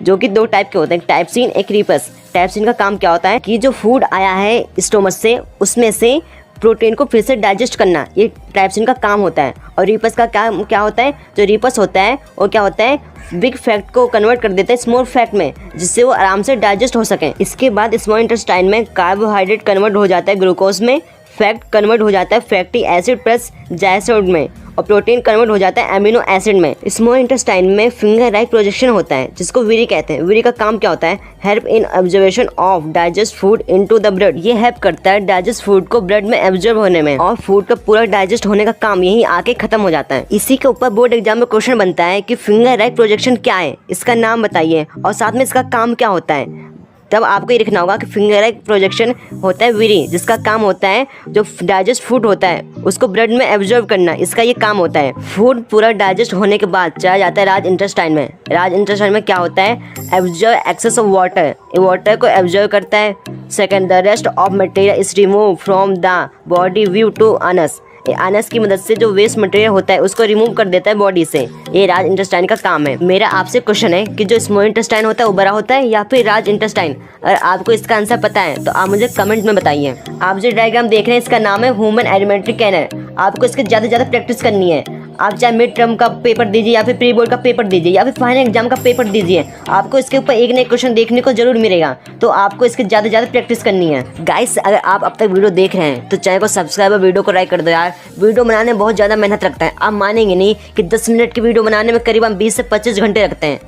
Speaker 3: जो कि 2 टाइप के होते हैं, टाइपसिन, एक रीपस। टाइपसिन का काम क्या होता है कि जो फूड आया है स्टोमच से, उसमें से प्रोटीन को फिर से डाइजेस्ट करना, ये टाइपसिन का काम होता है। और रीपस का क्या होता है, जो रीपस होता है वो क्या होता है, बिग फैट को कन्वर्ट कर देता है स्मॉल फैट में, जिससे वो आराम से डाइजेस्ट हो सके। इसके बाद स्मॉल इंटेस्टाइन में कार्बोहाइड्रेट कन्वर्ट हो जाता है ग्लूकोज में, फैट कन्वर्ट हो जाता है फैटी एसिड प्लस जायसोड में, और प्रोटीन कन्वर्ट हो जाता है एमिनो एसिड में। स्मॉल इंटेस्टाइन में फिंगर लाइक प्रोजेक्शन होता है, जिसको विरी कहते हैं। विरी का काम क्या होता है, help in observation of digest food into the blood. ये हेल्प करता है डाइजेस्ट फूड को ब्लड में एब्जॉर्ब होने में, और फूड का पूरा डाइजेस्ट होने का काम यही आके खत्म हो जाता है। इसी के ऊपर बोर्ड एग्जाम में क्वेश्चन बनता है कि फिंगर लाइक प्रोजेक्शन क्या है, इसका नाम बताइए और साथ में इसका काम क्या होता है। तब आपको ये लिखना होगा कि फिंगर लाइक प्रोजेक्शन होता है विरी, जिसका काम होता है जो डाइजेस्ट फूड होता है उसको ब्लड में एब्जॉर्ब करना, इसका ये काम होता है। फूड पूरा डाइजेस्ट होने के बाद चला जाता है लार्ज इंटेस्टाइन में। लार्ज इंटेस्टाइन में क्या होता है, एब्जॉर्ब एक्सेस ऑफ वाटर, ये वाटर को एब्जॉर्ब करता है। Second, the rest of material is remove from the body via to anus. ये अनस की मदद से जो वेस्ट मटेरियल होता है उसको रिमूव कर देता है बॉडी से। ये लार्ज इंटेस्टाइन का काम है। मेरा आपसे क्वेश्चन है कि जो स्मॉल इंटेस्टाइन होता है वो बड़ा होता है या फिर लार्ज इंटेस्टाइन। अगर आपको इसका आंसर पता है तो आप मुझे कमेंट में बताइए। आप जो डायग्राम देख रहे हैं इसका नाम है ह्यूमन एलिमेंट्री कैनल। आपको इसके ज़्यादा से ज़्यादा प्रैक्टिस करनी है। आप चाहे मिड टर्म का पेपर दीजिए या फिर प्री बोर्ड का पेपर दीजिए या फिर फाइनल एग्जाम का पेपर दीजिए, आपको इसके ऊपर एक ना एक क्वेश्चन देखने को जरूर मिलेगा। तो आपको इसके ज़्यादा से ज़्यादा प्रैक्टिस करनी है। गाइस, अगर आप अब तक वीडियो देख रहे हैं तो चैनल को सब्सक्राइब और वीडियो को लाइक कर दो यार। वीडियो बनाने में बहुत ज़्यादा मेहनत लगता है, आप मानेंगे नहीं कि 10 मिनट की वीडियो बनाने में करीबन 20 से 25 घंटे लगते हैं।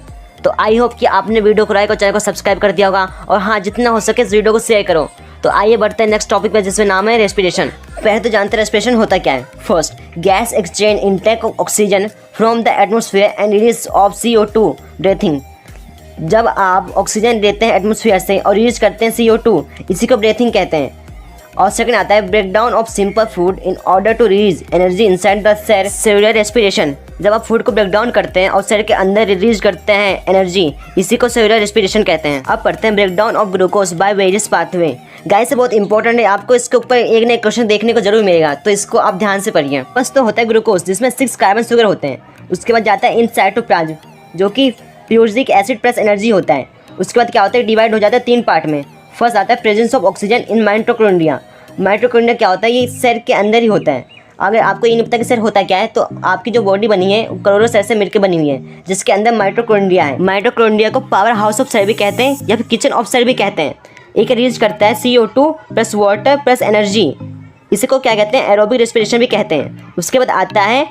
Speaker 3: तो आई होप कि आपने वीडियो को लाइक और चैनल को सब्सक्राइब कर दिया होगा, और हाँ, जितना हो सके इस वीडियो को शेयर करो। तो आइए बढ़ते हैं नेक्स्ट टॉपिक पे, जिसमें नाम है रेस्पिरेशन। पहले तो जानते हैं रेस्पिरेशन होता क्या है। First, gas exchange intake of oxygen from the atmosphere and release of CO2 breathing. जब आप ऑक्सीजन लेते हैं एटमोसफियर से और रिलीज करते हैं CO2, इसी को ब्रीथिंग कहते हैं। और सेकंड आता है breakdown of simple food in order to release energy inside the cell, cellular respiration. जब आप फूड को ब्रेकडाउन करते हैं और सेल के अंदर रिलीज करते हैं एनर्जी, इसी को सेलुलर रेस्पिरेशन कहते हैं। अब पढ़ते हैं breakdown of glucose by various pathway. Guys, बहुत इंपॉर्टेंट है, आपको इसके ऊपर एक ना एक क्वेश्चन देखने को जरूर मिलेगा, तो इसको आप ध्यान से पढ़िए। फर्स्ट तो होता है ग्लूकोज, जिसमें 6 कार्बन शुगर होते हैं। उसके बाद जाता है इन साइटोप्लाज्म, जो कि प्यूरिक एसिड प्लस एनर्जी होता है। उसके बाद क्या होता है, डिवाइड हो जाता है 3 पार्ट में। फर्स्ट आता है presence of oxygen in mitochondria. Mitochondria क्या होता है, ये सेल के अंदर ही होता है। अगर आपको ये नहीं पता कि सेल होता क्या है, तो आपकी जो बॉडी बनी है करोड़ों सेल से मिलकर बनी हुई है, जिसके अंदर माइटोकॉन्ड्रिया है। माइटोकॉन्ड्रिया को पावर हाउस ऑफ सेल भी कहते हैं या फिर किचन ऑफ सेल भी कहते हैं। एक रिलीज करता है CO2 plus water plus energy, इसी को क्या कहते हैं, एरोबिक रेस्पिरेशन भी कहते हैं। उसके बाद आता है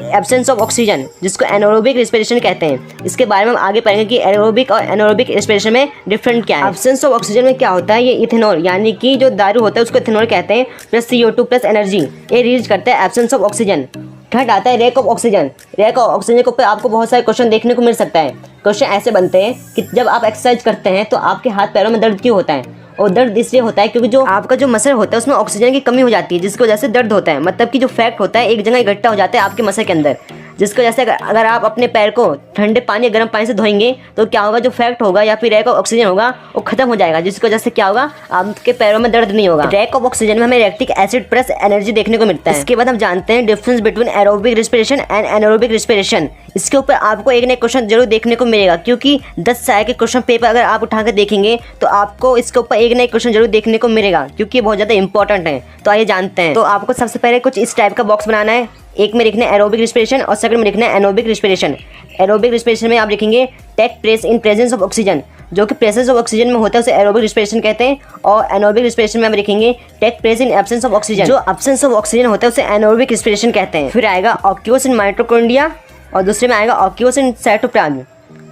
Speaker 3: एब्सेंस ऑफ ऑक्सीजन, जिसको एनारोबिक रेस्पिरेशन कहते हैं। इसके बारे में हम आगे पढ़ेंगे कि एरोबिक और एनारोबिक रेस्पिरेशन में डिफरेंट क्या है। एब्सेंस ऑफ ऑक्सीजन में क्या होता है, ये इथेनॉल यानी कि जो दारू होता है उसको इथेनॉल कहते हैं, प्लस CO2 प्लस एनर्जी, ये रिलीज करता है एब्सेंस ऑफ ऑक्सीजन। थर्ड आता है rack of oxygen. Rack of oxygen के ऊपर आपको बहुत सारे क्वेश्चन देखने को मिल सकता है। क्वेश्चन ऐसे बनते हैं कि जब आप एक्सरसाइज करते हैं तो आपके हाथ पैरों में दर्द क्यों होता है, और दर्द इसलिए होता है क्योंकि जो आपका जो मसल होता है उसमें ऑक्सीजन की कमी हो जाती है, जिसकी वजह से दर्द होता है। मतलब कि जो फैट होता है एक जगह इकट्ठा हो जाता है आपके मसल के अंदर, जिसकी वजह से अगर आप अपने पैर को ठंडे पानी या गर्म पानी से धोएंगे तो क्या होगा, जो फैट होगा या फिर रैक ऑफ ऑक्सीजन होगा वो खत्म हो जाएगा, जिसकी वजह से क्या होगा, आपके पैरों में दर्द नहीं होगा। रैक ऑफ ऑक्सीजन में हमें लैक्टिक एसिड प्लस एनर्जी देखने को मिलता है। इसके बाद हम जानते हैं difference between aerobic respiration and anaerobic respiration. इसके ऊपर आपको एक नया क्वेश्चन जरूर देखने को मिलेगा, क्योंकि 10 साल के क्वेश्चन पेपर अगर आप उठा कर देखेंगे तो आपको इसके ऊपर एक नया क्वेश्चन जरूर देखने को मिलेगा, क्योंकि ये बहुत ज़्यादा इंपॉर्टेंट है। तो आइए जानते हैं। तो आपको सबसे पहले कुछ इस टाइप का बॉक्स बनाना है। एक में लिखना है एरोबिक रेस्पिरेशन और सेकंड में लिखना है एनोबिक रेस्पिरेशन। एरोबिक रेस्पिरेशन में आप लिखेंगे take place in presence of oxygen, जो कि प्रेजेंस ऑफ ऑक्सीजन में होता है उसे एरोबिक रेस्पिरेशन कहते हैं। और एनोबिक रेस्पिरेशन में हम लिखेंगे take place in absence of oxygen, जो एब्सेंस ऑफ ऑक्सीजन होता है उसे एनोबिक रेस्पिरेशन कहते हैं। फिर आएगा ऑक्यूस इन माइटोकॉन्ड्रिया और दूसरे में आएगा ऑक्यूस इन साइटोप्लाज्म।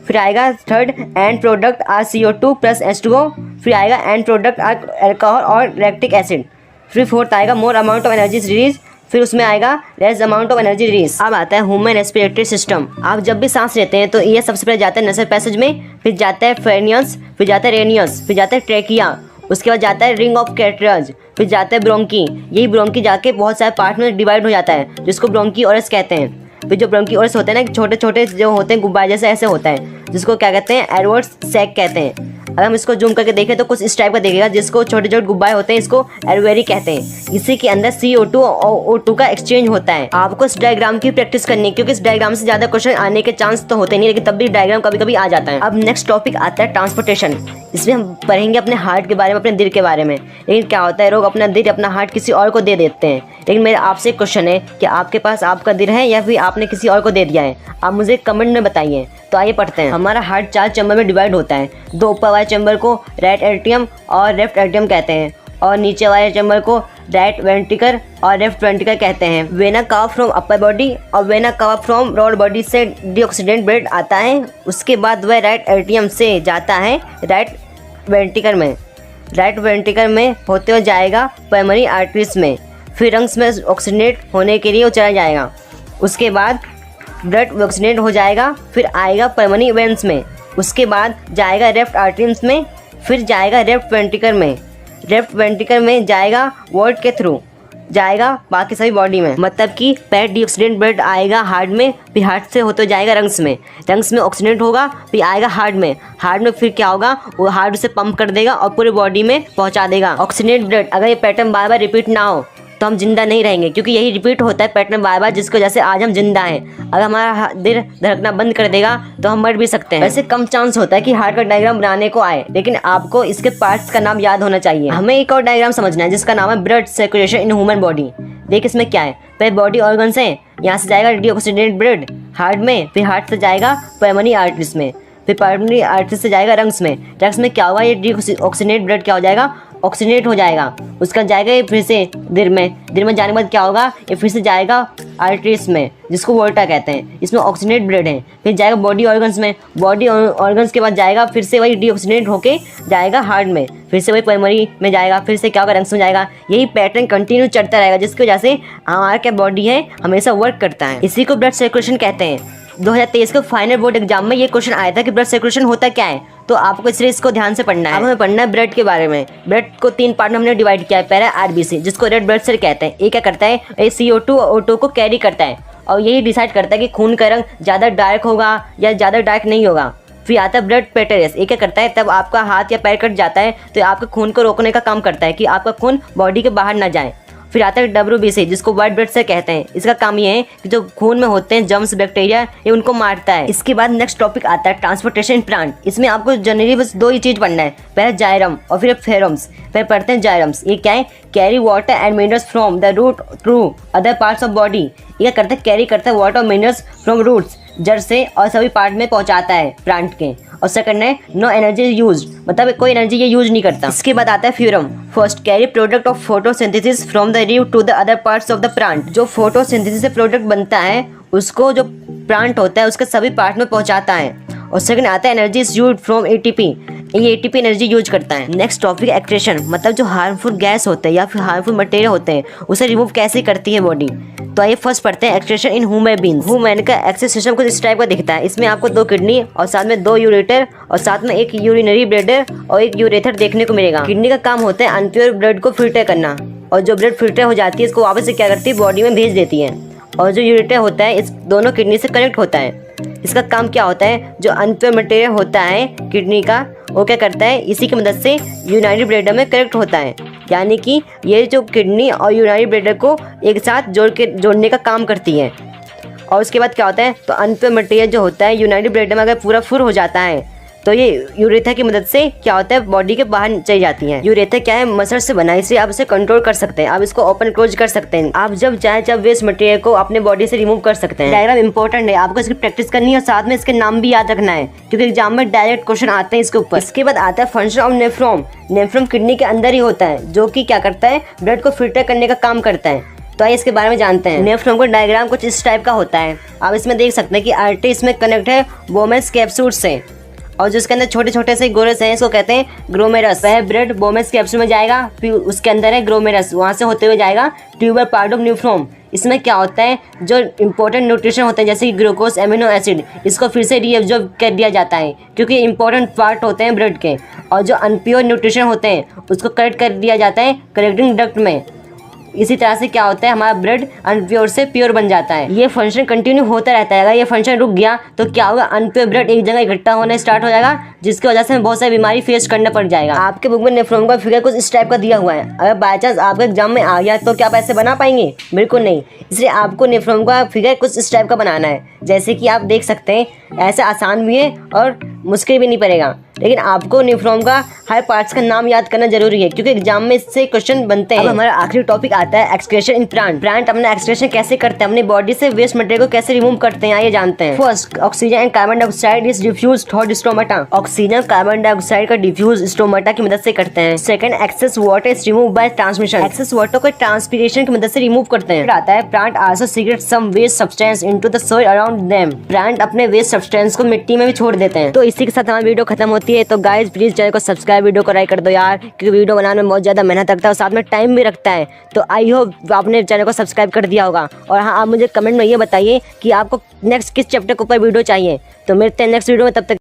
Speaker 3: फिर आएगा third end product are CO2 plus H2O। फिर आएगा एंड प्रोडक्ट आर अल्कोहल और लैक्टिक एसिड। फिर फोर्थ आएगा more amount of energy release. फिर उसमें आएगा less amount of energy release. अब आता है ह्यूमन रेस्पिरेटरी सिस्टम। आप जब भी सांस लेते हैं तो ये सबसे पहले जाता है नसल पैसेज में, फिर जाता है फेनियस, फिर जाता है रेनियस, फिर जाता है ट्रेकिया, उसके बाद जाता है रिंग ऑफ कैटरज, फिर जाता है ब्रोंकी। यही ब्रोंकी जाके बहुत सारे पार्ट में डिवाइड हो जाता है, जिसको ब्रोंकियोरस कहते हैं। फिर जो ब्रोंकियोरस होते हैं ना, छोटे छोटे जो होते हैं गुब्बारे जैसे ऐसे होता है, जिसको क्या कहते हैं, एडवर्ड सैक कहते हैं। अगर हम इसको जूम करके देखें तो कुछ इस टाइप का देखेगा, जिसको छोटे छोटे गुब्बारे होते हैं, इसको एलवेरी कहते हैं। इसी के अंदर CO2 और O2 का एक्सचेंज होता है। आपको इस डायग्राम की प्रैक्टिस करनी है, क्योंकि इस डायग्राम से ज्यादा क्वेश्चन आने के चांस तो होते नहीं, लेकिन तब भी डायग्राम कभी कभी आ जाता है। अब नेक्स्ट टॉपिक आता है ट्रांसपोर्टेशन। इसमें हम पढ़ेंगे अपने हार्ट के बारे में, अपने दिल के बारे में। लेकिन क्या होता है, लोग अपना दिल अपना हार्ट किसी और को दे देते हैं। लेकिन मेरा आपसे एक क्वेश्चन है कि आपके पास आपका दिल है या फिर आपने किसी और को दे दिया है, आप मुझे कमेंट में बताइए। तो आइए पढ़ते हैं। हमारा हार्ट 4 चैम्बर में डिवाइड होता है। 2 ऊपर वाले चैम्बर को राइट एट्रियम और लेफ्ट एट्रियम कहते हैं, और नीचे वाले चैम्बर को राइट वेंट्रिकल और लेफ्ट वेंट्रिकल कहते हैं। Vena cava from upper body और vena cava from lower body से डीऑक्सीडेंट ब्लड आता है। उसके बाद वह राइट एट्रियम से जाता है राइट वेंट्रिकल में, राइट वेंट्रिकल में होते हुए जाएगा प्राइमरी आर्टरीज में, फिर लंग्स में ऑक्सीजनेट होने के लिए वो चला जाएगा। उसके बाद ब्लड ऑक्सीजनेट हो जाएगा, फिर आएगा प्राइमरी वेन्स में, उसके बाद जाएगा लेफ्ट आर्टरीज में, फिर जाएगा लेफ्ट वेंट्रिकल में, लेफ्ट वेंट्रिकल में जाएगा वॉल्ट के थ्रू जाएगा बाकी सभी बॉडी में। मतलब कि पहले डीऑक्सीडेंट ब्लड आएगा हार्ट में, फिर हार्ट से होते जाएगा लंग्स में, लंग्स में ऑक्सीडेंट होगा, फिर आएगा हार्ट में, हार्ट में फिर क्या होगा, वो हार्ट से पंप कर देगा और पूरी बॉडी में पहुंचा देगा ऑक्सीडेंट ब्लड। अगर ये पैटर्न बार बार रिपीट ना हो तो हम जिंदा नहीं रहेंगे, क्योंकि यही रिपीट होता है पैटर्न बार बार, जिसकी वजह से आज हम जिंदा हैं। अगर हमारा दिल धड़कना बंद कर देगा तो हम मर भी सकते हैं। वैसे कम चांस होता है कि हार्ट का डायग्राम बनाने को आए, लेकिन आपको इसके पार्ट्स का नाम याद होना चाहिए। हमें एक और डायग्राम समझना है जिसका नाम है blood circulation in human body. देख इसमें क्या है, पहले बॉडी ऑर्गन्स हैं, यहाँ से जाएगा डीऑक्सीडेंट ब्लड हार्ट में, फिर हार्ट से जाएगा प्राइमरी आर्टरीज में, फिर प्राइमरी आर्टरीज से जाएगा लंग्स में। लंग्स में क्या होगा, ये डीऑक्सीडेंट ब्लड क्या हो जाएगा, ऑक्सीजनेट हो जाएगा। उसका जाएगा ये फिर से दिल में, दिल में जाने के बाद क्या होगा, ये फिर से जाएगा आर्टरीज में, जिसको वोल्टा कहते हैं, इसमें ऑक्सीजनेट ब्लड है। फिर जाएगा बॉडी ऑर्गन्स में, बॉडी ऑर्गन्स के बाद जाएगा फिर से वही डीऑक्सीजनेट होके जाएगा हार्ट में, फिर से वही प्राइमरी में जाएगा, फिर से क्या होगा, लंग्स में जाएगा। यही पैटर्न कंटिन्यू चलता रहेगा, जिसकी वजह से हमारा क्या बॉडी है हमेशा वर्क करता है। इसी को ब्लड सर्कुलेशन कहते हैं। 2023 के फाइनल बोर्ड एग्जाम में ये क्वेश्चन आया था कि ब्लड सर्कुलेशन होता क्या है, तो आपको इसलिए इसको ध्यान से पढ़ना है। अब हमें पढ़ना है ब्लड के बारे में। ब्लड को 3 पार्ट में हमने डिवाइड किया है। पहला RBC, जिसको रेड ब्लड सेल कहते हैं। ये क्या करता है, ये CO2 और O2 को कैरी करता है और यही डिसाइड करता है कि खून का रंग ज़्यादा डार्क होगा या ज़्यादा डार्क नहीं होगा। फिर आता है ब्लड पेटेरियस। ये क्या करता है, तब आपका हाथ या पैर कट जाता है तो आपके खून को रोकने का काम करता है कि आपका खून बॉडी के बाहर ना जाए। फिर आता है WBC, जिसको वाइट ब्लड सेल कहते हैं। इसका काम ये है कि जो खून में होते हैं जर्म्स बैक्टीरिया, ये उनको मारता है। इसके बाद नेक्स्ट टॉपिक आता है ट्रांसपोर्टेशन प्लांट। इसमें आपको जनरली बस 2 ही चीज़ पढ़ना है, पहले जायरम और फिर फेरम्स। फिर पढ़ते हैं जायरम्स। ये क्या है, carry water and minerals from the root to other parts of body. ये करते हैं, कैरी करता है वाटर और मिनरल्स फ्रॉम रूट्स, जड़ से और सभी पार्ट में पहुंचाता है प्लांट के। और सेकंड है नो एनर्जी यूज, मतलब कोई एनर्जी ये यूज नहीं करता। इसके बाद आता है phloem. First, carry product of photosynthesis from the leaf to the other parts of the plant. जो फोटोसिंथेसिस से प्रोडक्ट बनता है उसको जो प्लांट होता है उसके सभी पार्ट में पहुंचाता है। और सेकंड आता है energy is used from ATP, ये एटीपी एनर्जी यूज करता है। नेक्स्ट टॉपिक एक्सक्रीशन, मतलब जो हार्मफुल गैस होते हैं या फिर हार्मफुल मटेरियल होते हैं उसे रिमूव कैसे करती है बॉडी। तो आइए फर्स्ट पढ़ते हैं excretion in human beings. Human का एक्सेस सिस्टम कुछ इस टाइप का दिखता है। इसमें आपको 2 किडनी और साथ में 2 यूरेटर और साथ में 1 यूरिनरी ब्लैडर और 1 यूरेथर देखने को मिलेगा। किडनी का काम होता है अनप्योर ब्लड को फिल्टर करना, और जो ब्लड फिल्टर हो जाती है इसको वापस से क्या करती है बॉडी में भेज देती है। और जो यूरेटर होता है इस दोनों किडनी से कनेक्ट होता है। इसका काम क्या होता है, जो अनप्योर मटेरियल होता है किडनी का वो क्या करता है, इसी की मदद से यूरिनरी ब्लैडर में कनेक्ट होता है। यानी कि ये जो किडनी और यूरिनरी ब्लैडर को एक साथ जोड़ने का काम करती है। और उसके बाद क्या होता है, तो अनप्योर मटेरियल जो होता है यूरिनरी ब्लैडर में अगर पूरा फुल हो जाता है तो ये यूरेथर की मदद से क्या होता है बॉडी के बाहर चली जाती है। यूरेथर क्या है, मसल से बना है, इसलिए आप इसे कंट्रोल कर सकते हैं। आप इसको ओपन क्लोज कर सकते हैं। आप जब चाहे जब वेस्ट मटेरियल को अपने बॉडी से रिमूव कर सकते हैं। डायग्राम इंपॉर्टेंट है, आपको इसकी प्रैक्टिस करनी है और साथ में इसके नाम भी याद रखना है, क्योंकि एग्जाम में डायरेक्ट क्वेश्चन आते हैं इसके ऊपर। इसके बाद आता है function of nephron. Nephron kidney के अंदर ही होता है, जो कि क्या करता है, ब्लड को फिल्टर करने का काम करता है। तो आइए इसके बारे में जानते हैं। नेफ्रॉन का डायग्राम कुछ इस टाइप का होता है। आप इसमें देख सकते हैं कि आर्टरी इसमें कनेक्ट है बोमेस कैप्सूल से, और जो इसके अंदर छोटे छोटे से गोरस हैं इसको कहते हैं ग्लोमेरस। वह ब्लड बोमेस कैप्सूल में जाएगा, फिर उसके अंदर है ग्लोमेरस, वहाँ से होते हुए जाएगा ट्यूबर पार्ट ऑफ नेफ्रॉन। इसमें क्या होता है, जो इंपॉर्टेंट न्यूट्रिशन होते हैं जैसे कि ग्लूकोज, एमिनो एसिड, इसको फिर से रीअब्जॉर्ब कर दिया जाता है, क्योंकि इंपॉर्टेंट पार्ट होते हैं ब्लड के। और जो अनप्योर न्यूट्रिशन होते हैं उसको कलेक्ट कर दिया जाता है कलेक्टिंग डक्ट में। इसी तरह से क्या होता है, हमारा ब्लड अनप्योर से प्योर बन जाता है। ये फंक्शन कंटिन्यू होता रहता है। अगर ये फंक्शन रुक गया तो क्या होगा, अनप्योर ब्लड एक जगह इकट्ठा होने स्टार्ट हो जाएगा, जिसकी वजह से हमें बहुत सारी बीमारी फेस करना पड़ जाएगा। आपके बुक में नेफ्रॉन का फिगर कुछ इस टाइप का दिया हुआ है। अगर बाय चांस आपके एग्जाम में आ गया तो क्या आप ऐसे बना पाएंगे? बिल्कुल नहीं। इसलिए आपको नेफ्रॉन का फिगर कुछ इस टाइप का बनाना है, जैसे कि आप देख सकते हैं। ऐसा आसान भी है और मुश्किल भी नहीं पड़ेगा, लेकिन आपको नेफ्रॉन का हर पार्ट्स का नाम याद करना जरूरी है, क्योंकि एग्जाम में इससे क्वेश्चन बनते हैं। अब हमारा आखिरी टॉपिक आता है एक्सक्रीशन इन प्लांट। प्लांट अपना एक्सक्रीशन कैसे करते हैं, अपनी बॉडी से वेस्ट मटेरियल को कैसे रिमूव करते हैं, आइए जानते हैं। First, oxygen and carbon dioxide is diffused through stomata. Oxygen carbon dioxide का डिफ्यूज स्टोमाटा की मदद से करते हैं। Second, excess water is remove by transmission. Excess water को ट्रांसपीरेशन की मदद से रिमूव करते हैं। फिर आता है plant also secrete some waste substance into the soil around them. Plant अपने वेस्ट सब्सटेंस को मिट्टी में भी छोड़ देते हैं। तो इसी के साथ हमारी वीडियो खत्म होती है। तो गाइज प्लीज चैनल को सब्सक्राइब, वीडियो को लाइक कर दो यार, क्योंकि वीडियो बनाने में बहुत ज्यादा मेहनत लगता है और साथ में टाइम भी रखता है। तो आई होप आपने चैनल को सब्सक्राइब कर दिया होगा। और हाँ, आप मुझे कमेंट में ये बताइए कि आपको नेक्स्ट किस चैप्टर के ऊपर वीडियो चाहिए। तो मिलते हैं नेक्स्ट वीडियो में, तब तक